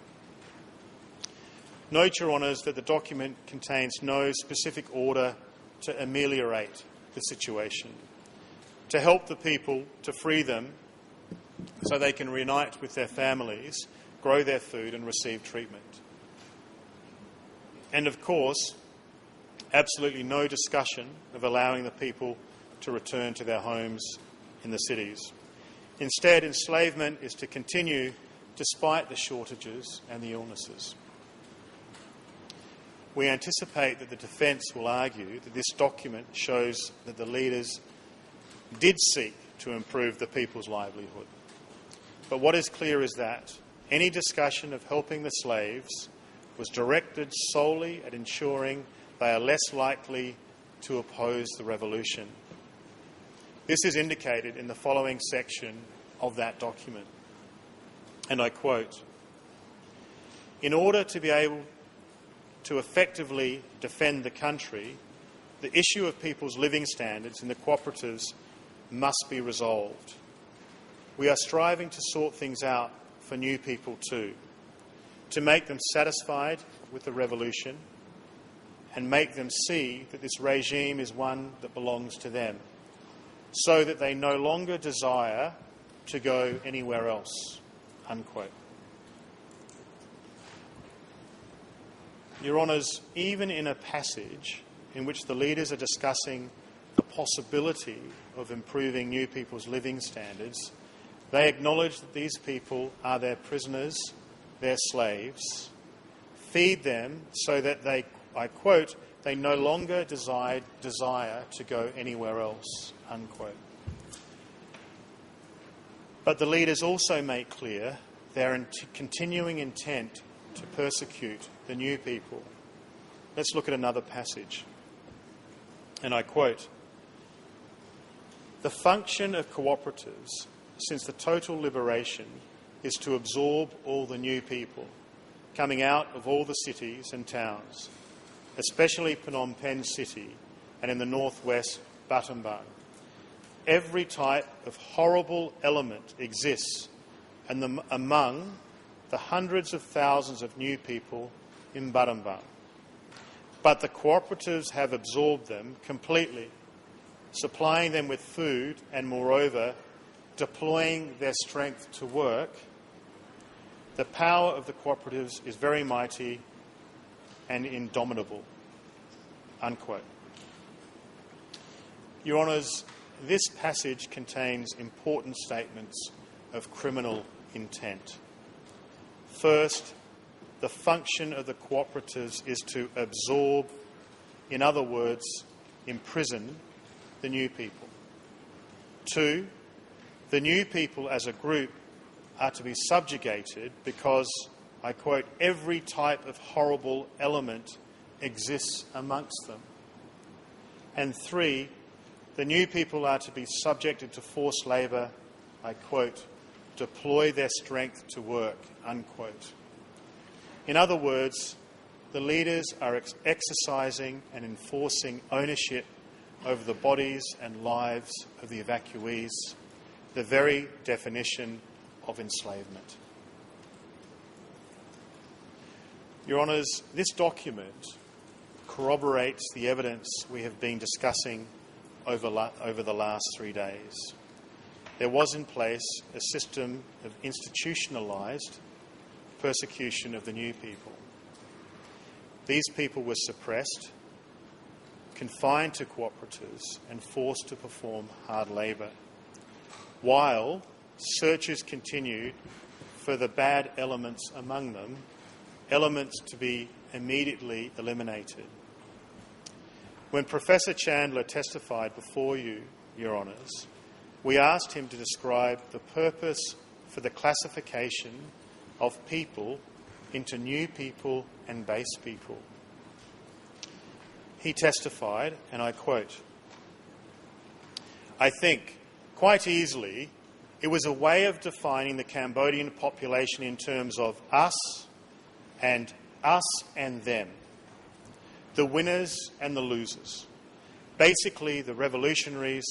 Note, Your Honours, that the document contains no specific order to ameliorate the situation, to help the people, to free them so they can reunite with their families, grow their food and receive treatment. And of course, absolutely no discussion of allowing the people to return to their homes in the cities. Instead, enslavement is to continue despite the shortages and the illnesses. We anticipate that the defence will argue that this document shows that the leaders did seek to improve the people's livelihood. But what is clear is that any discussion of helping the slaves was directed solely at ensuring they are less likely to oppose the revolution. This is indicated in the following section of that document. And I quote, "In order to be able to effectively defend the country, the issue of people's living standards in the cooperatives must be resolved. We are striving to sort things out for new people too, to make them satisfied with the revolution and make them see that this regime is one that belongs to them, so that they no longer desire to go anywhere else." Unquote. Your Honours, even in a passage in which the leaders are discussing the possibility of improving new people's living standards, they acknowledge that these people are their prisoners, their slaves, feed them so that they, I quote, "they no longer desire to go anywhere else." Unquote. But the leaders also make clear their continuing intent to persecute the new people. Let's look at another passage. And I quote, "The function of cooperatives since the total liberation is to absorb all the new people coming out of all the cities and towns, especially Phnom Penh City and in the northwest Battambang. Every type of horrible element exists among the hundreds of thousands of new people in Battambang. But the cooperatives have absorbed them completely, supplying them with food and, moreover, deploying their strength to work. The power of the cooperatives is very mighty and indomitable." Unquote. Your Honours, this passage contains important statements of criminal intent. First, the function of the cooperatives is to absorb, in other words, imprison the new people. Two, the new people as a group are to be subjugated because, I quote, "every type of horrible element exists amongst them." And three, the new people are to be subjected to forced labour, I quote, "deploy their strength to work," unquote. In other words, the leaders are exercising and enforcing ownership over the bodies and lives of the evacuees, the very definition of enslavement. Your Honours, this document corroborates the evidence we have been discussing over the last 3 days. There was in place a system of institutionalised persecution of the new people. These people were suppressed, confined to cooperatives and forced to perform hard labour, while searches continued for the bad elements among them, elements to be immediately eliminated. When Professor Chandler testified before you, Your Honours, we asked him to describe the purpose for the classification of people into new people and base people. He testified, and I quote, "I think, quite easily, it was a way of defining the Cambodian population in terms of us and them, the winners and the losers, basically the revolutionaries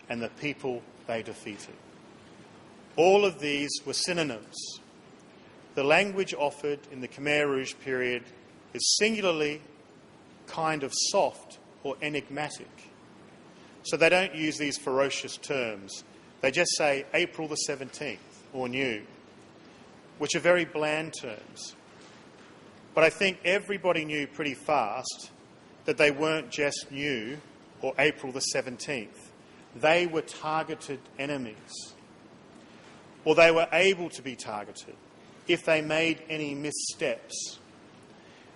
and the people they defeated. All of these were synonyms. The language offered in the Khmer Rouge period is singularly kind of soft or enigmatic. So they don't use these ferocious terms. They just say April the 17th or new, which are very bland terms. But I think everybody knew pretty fast that they weren't just new or April the 17th. They were targeted enemies, or they were able to be targeted if they made any missteps.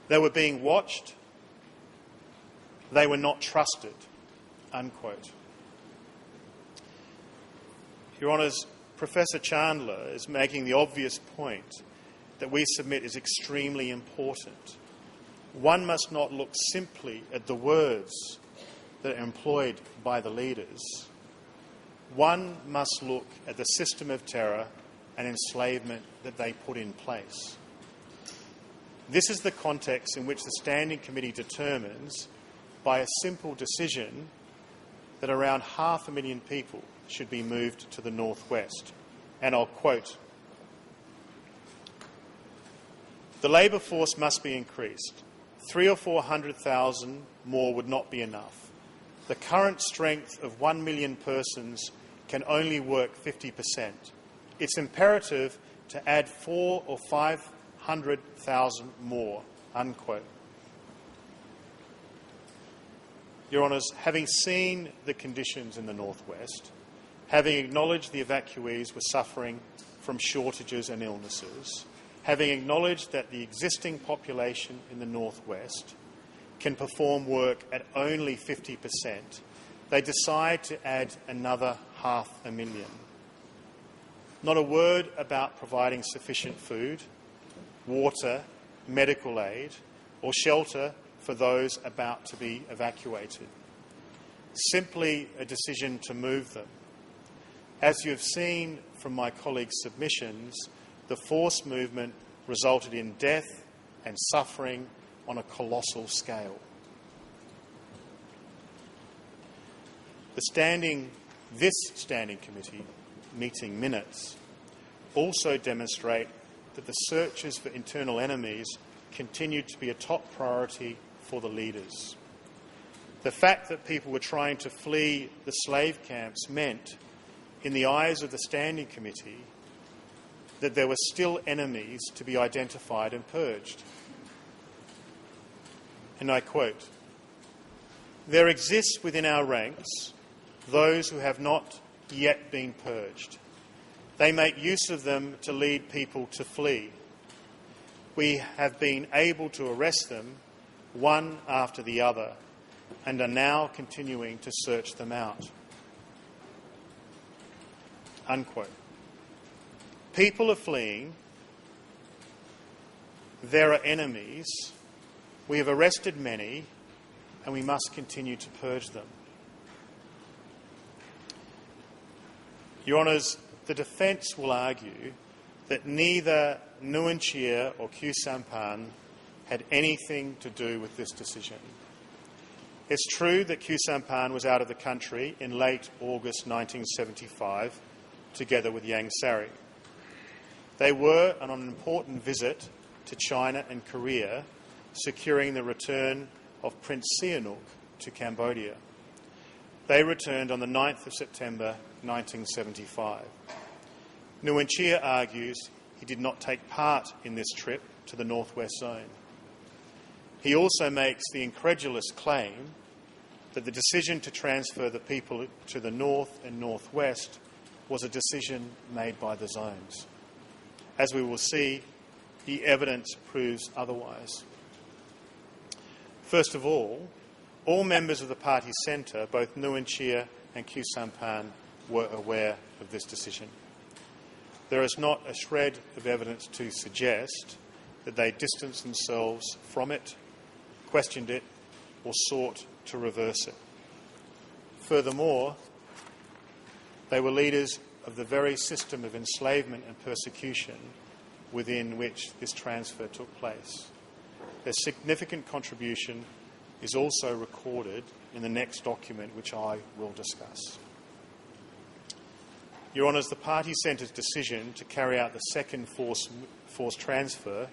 They were being watched. They were not trusted," unquote. Your Honours, Professor Chandler is making the obvious point that we submit is extremely important. One must not look simply at the words that are employed by the leaders. One must look at the system of terror and enslavement that they put in place. This is the context in which the Standing Committee determines, by a simple decision, that around 500,000 people should be moved to the northwest. And I'll quote, "The labour force must be increased. 300,000 or 400,000 more would not be enough. The current strength of 1 million persons can only work 50%. It's imperative to add 400,000 or 500,000 more," unquote. Your Honours, having seen the conditions in the northwest, having acknowledged the evacuees were suffering from shortages and illnesses, having acknowledged that the existing population in the northwest can perform work at only 50%, they decide to add another 500,000. Not a word about providing sufficient food, water, medical aid or shelter for those about to be evacuated. Simply a decision to move them. As you have seen from my colleagues' submissions, the forced movement resulted in death and suffering on a colossal scale. This standing committee meeting minutes also demonstrate that the searches for internal enemies continued to be a top priority for the leaders. The fact that people were trying to flee the slave camps meant, in the eyes of the Standing Committee, that there were still enemies to be identified and purged. And I quote, "There exists within our ranks those who have not yet been purged. They make use of them to lead people to flee. We have been able to arrest them one after the other and are now continuing to search them out." Unquote. People are fleeing. There are enemies. We have arrested many and we must continue to purge them. Your Honours, the defence will argue that neither Nguyen Chia or Khieu Samphan had anything to do with this decision. It's true that Khieu Samphan was out of the country in late August 1975, together with Yang Sari. They were on an important visit to China and Korea, securing the return of Prince Sihanouk to Cambodia. They returned on the 9th of September 1975. Nguyen Chia argues he did not take part in this trip to the Northwest Zone. He also makes the incredulous claim that the decision to transfer the people to the north and northwest was a decision made by the zones. As we will see, the evidence proves otherwise. First of all members of the party centre, both Nguyen Chia and Khieu Samphan, were aware of this decision. There is not a shred of evidence to suggest that they distanced themselves from it, questioned it, or sought to reverse it. Furthermore, they were leaders of the very system of enslavement and persecution within which this transfer took place. Their significant contribution is also recorded in the next document, which I will discuss. Your Honours, the Party Centre's decision to carry out the second forced transfer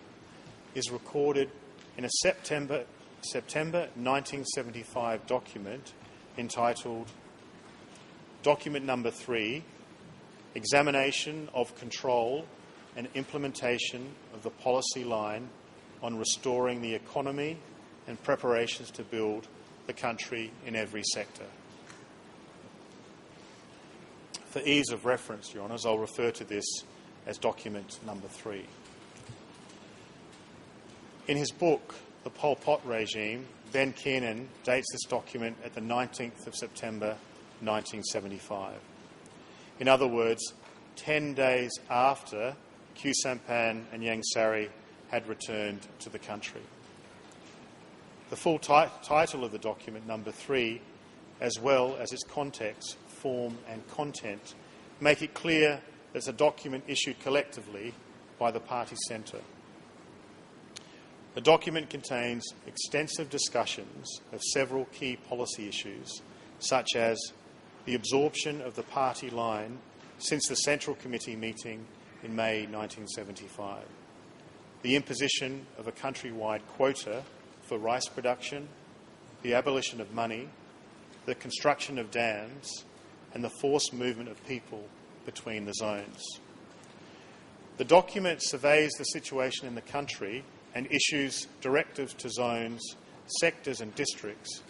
is recorded in a September 1975 document entitled Document Number 3, Examination of Control and Implementation of the Policy Line on Restoring the Economy and Preparations to Build the Country in Every Sector. For ease of reference, Your Honours, I'll refer to this as Document Number 3. In his book, The Pol Pot Regime, Ben Kiernan dates this document at the 19th of September 1975. In other words, 10 days after Khieu Samphan and Yang Sari had returned to the country. The full title of the document, Number 3, as well as its context, form and content, make it clear that it's a document issued collectively by the Party Centre. The document contains extensive discussions of several key policy issues, such as the absorption of the party line since the Central Committee meeting in May 1975, the imposition of a countrywide quota for rice production, the abolition of money, the construction of dams, and the forced movement of people between the zones. The document surveys the situation in the country and issues directives to zones, sectors and districts,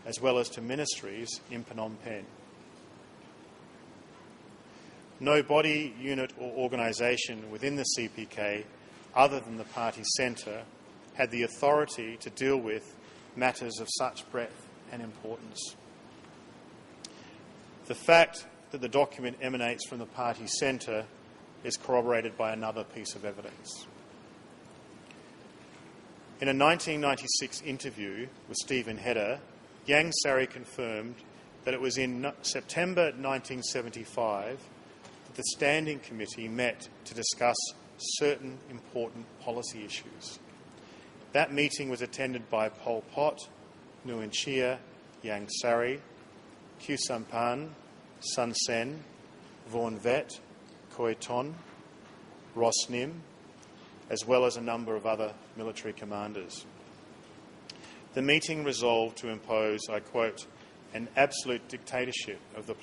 as well as to ministries in Phnom Penh. No body, unit or organisation within the CPK, other than the Party Centre, had the authority to deal with matters of such breadth and importance. The fact that the document emanates from the Party Centre is corroborated by another piece of evidence. In a 1996 interview with Stephen Hedder, Yang Sari confirmed that it was in September 1975 that the Standing Committee met to discuss certain important policy issues. That meeting was attended by Pol Pot, Nguyen Chia, Yang Sari, Khieu Samphan, Sun Sen, Vaughan Vet, Khoi Ton, Ross Nim, as well as a number of other military commanders. The meeting resolved to impose, I quote, an absolute dictatorship of the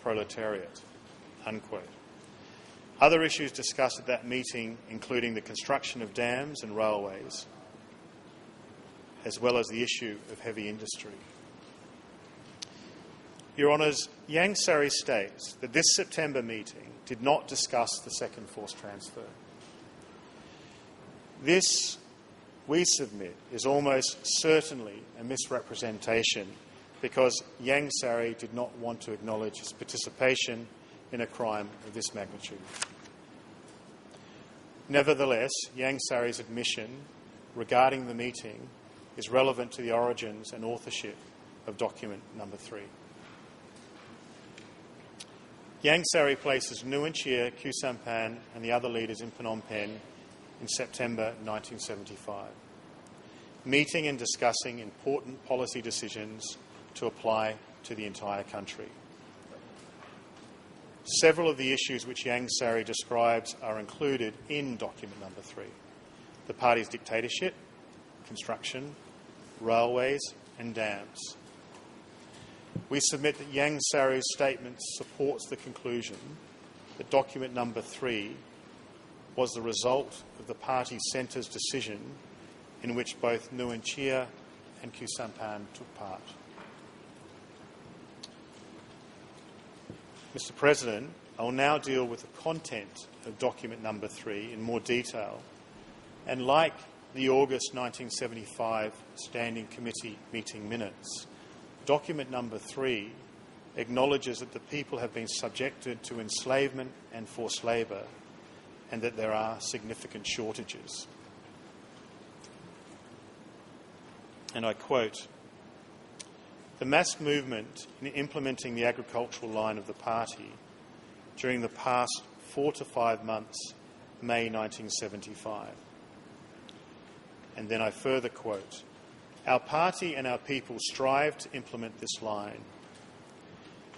proletariat, unquote. Other issues discussed at that meeting, including the construction of dams and railways, as well as the issue of heavy industry. Your Honours, Yang Sari states that this September meeting did not discuss the second forced transfer. This, we submit, is almost certainly a misrepresentation because Yang Sari did not want to acknowledge his participation in a crime of this magnitude. Nevertheless, Yang Sari's admission regarding the meeting is relevant to the origins and authorship of document number 3. Yang Sari places Nguyen Chia, Khieu Samphan and the other leaders in Phnom Penh in September 1975, meeting and discussing important policy decisions to apply to the entire country. Several of the issues which Yang Sari describes are included in document number 3. The party's dictatorship, construction, railways and dams. We submit that Yang Sari's statement supports the conclusion that document number 3 was the result of the party centre's decision in which both Nguyen Chia and Khieu Samphan took part. Mr. President, I will now deal with the content of document number 3 in more detail, and like the August 1975 Standing Committee meeting minutes, document number 3 acknowledges that the people have been subjected to enslavement and forced labour and that there are significant shortages. And I quote, "The mass movement in implementing the agricultural line of the party during the past 4 to 5 months, May 1975." And then I further quote, "Our party and our people strive to implement this line.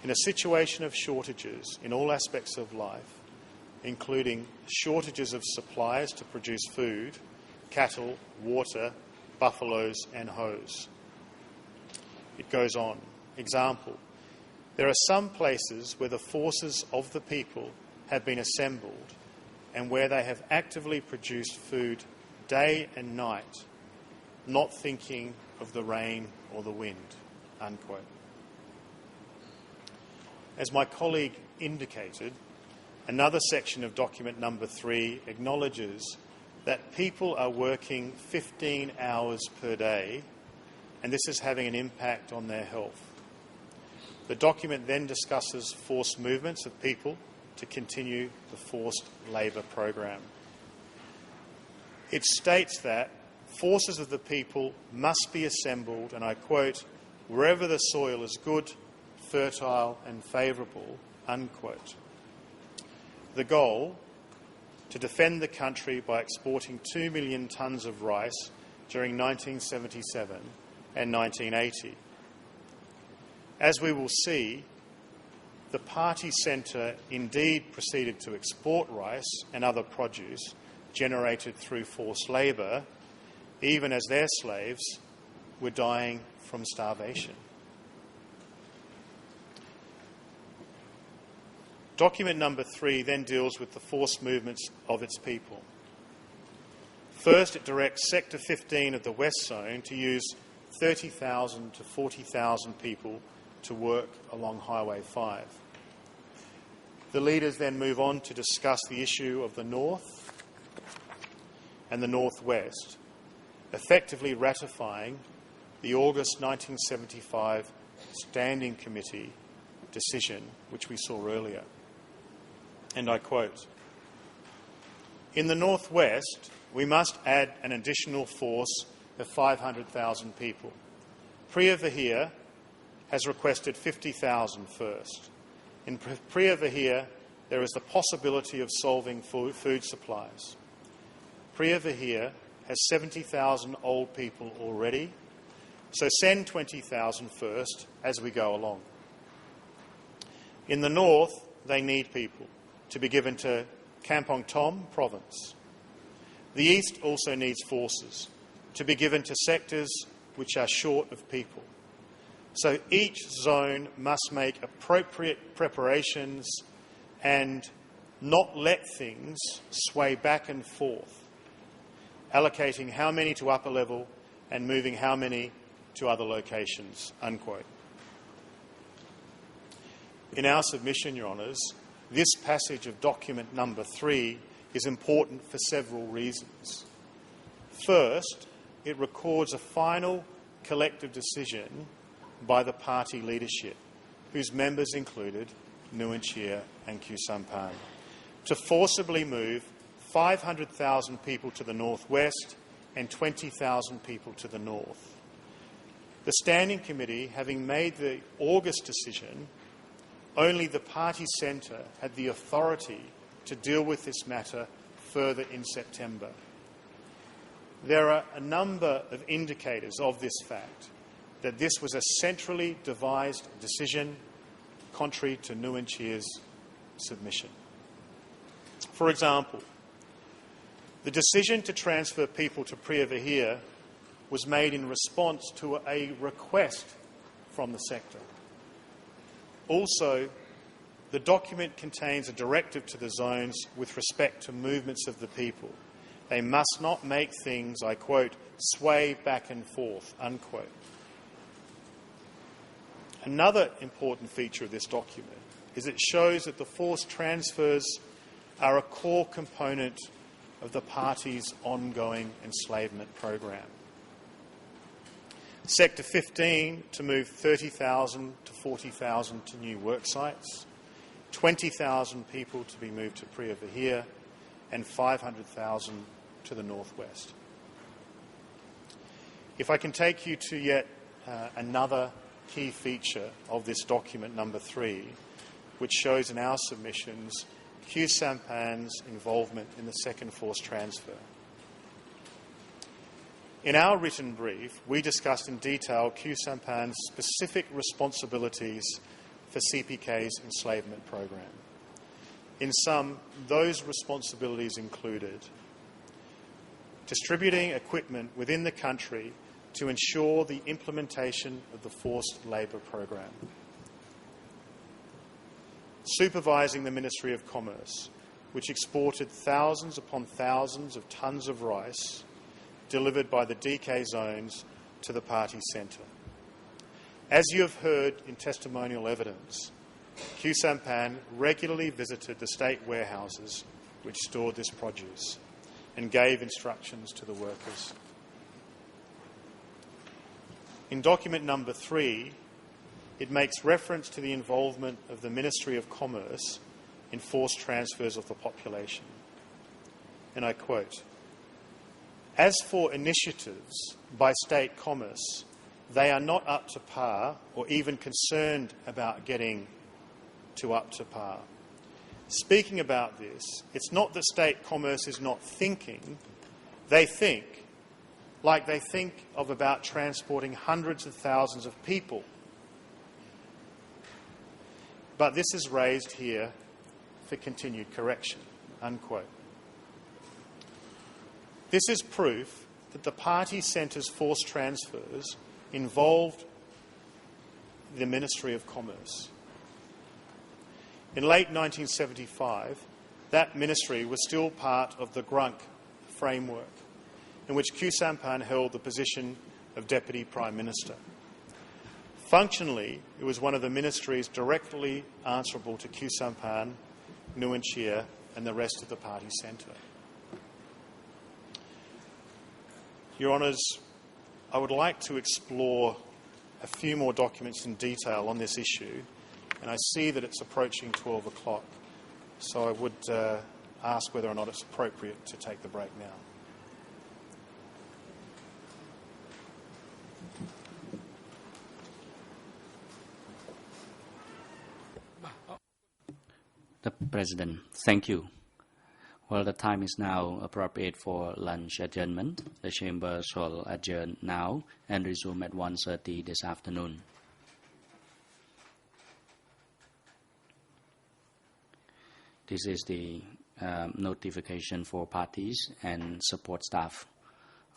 In a situation of shortages in all aspects of life, including shortages of supplies to produce food, cattle, water, buffaloes and hoes." It goes on. Example, there are some places where the forces of the people have been assembled and where they have actively produced food day and night, not thinking of the rain or the wind, unquote. As my colleague indicated, another section of document number 3 acknowledges that people are working 15 hours per day and this is having an impact on their health. The document then discusses forced movements of people to continue the forced labour program. It states that forces of the people must be assembled, and I quote, "wherever the soil is good, fertile and favourable," unquote. The goal, to defend the country by exporting 2 million tonnes of rice during 1977 and 1980. As we will see, the party centre indeed proceeded to export rice and other produce generated through forced labour, even as their slaves were dying from starvation. Document number 3 then deals with the forced movements of its people. First, it directs Sector 15 of the West Zone to use 30,000 to 40,000 people to work along Highway 5. The leaders then move on to discuss the issue of the North and the Northwest, effectively ratifying the August 1975 Standing Committee decision, which we saw earlier. And I quote, In the northwest, we must add an additional force of 500,000 people. Priya Vihir has requested 50,000 first. In Priya Vihir, there is the possibility of solving food supplies. Priya Vihir has 70,000 old people already, so send 20,000 first as we go along. In the north, they need people to be given to Kampong Tom province. The east also needs forces to be given to sectors which are short of people. So each zone must make appropriate preparations and not let things sway back and forth, allocating how many to upper level and moving how many to other locations, unquote. In our submission, Your Honours, this passage of document number 3 is important for several reasons. First, it records a final collective decision by the party leadership, whose members included Nguyen Chia and Khieu Samphan, to forcibly move 500,000 people to the northwest and 20,000 people to the north. The Standing Committee, having made the August decision, only the party centre had the authority to deal with this matter further in September. There are a number of indicators of this fact, that this was a centrally devised decision contrary to Nguyen Chia's submission. For example, the decision to transfer people to Priya Vihir was made in response to a request from the sector. Also, the document contains a directive to the zones with respect to movements of the people. They must not make things, I quote, sway back and forth, unquote. Another important feature of this document is it shows that the forced transfers are a core component of the party's ongoing enslavement program. Sector 15 to move 30,000 to 40,000 to new work sites, 20,000 people to be moved to Priya Vihir, and 500,000 to the northwest. If I can take you to yet another key feature of this document number 3, which shows in our submissions Khieu Samphan's involvement in the second forced transfer. In our written brief, we discussed in detail Khieu Samphan's specific responsibilities for CPK's enslavement program. In sum, those responsibilities included distributing equipment within the country to ensure the implementation of the forced labour program, supervising the Ministry of Commerce, which exported thousands upon thousands of tonnes of rice delivered by the DK zones to the party centre. As you have heard in testimonial evidence, Khieu Samphan regularly visited the state warehouses which stored this produce and gave instructions to the workers. In document number 3, it makes reference to the involvement of the Ministry of Commerce in forced transfers of the population. And I quote, "As for initiatives by state commerce, they are not up to par or even concerned about getting to up to par. Speaking about this, it's not that state commerce is not thinking. They think, like they think of about transporting hundreds of thousands of people. But this is raised here for continued correction," unquote. This is proof that the party centre's forced transfers involved the Ministry of Commerce. In late 1975, that ministry was still part of the Grunk framework, in which Khieu Samphan held the position of Deputy Prime Minister. Functionally, it was one of the ministries directly answerable to Khieu Samphan, Nguyen Chia and the rest of the party centre. Your Honours, I would like to explore a few more documents in detail on this issue, and I see that it's approaching 12 o'clock, so I would ask whether or not it's appropriate to take the break now. The President, thank you. Well, the time is now appropriate for lunch adjournment. The Chamber shall adjourn now and resume at 1:30 this afternoon. This is the notification for parties and support staff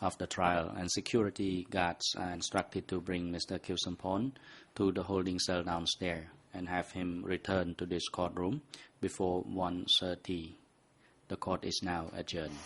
of the trial, and security guards are instructed to bring Mr. Kilsampon to the holding cell downstairs and have him return to this courtroom before 1:30. The court is now adjourned.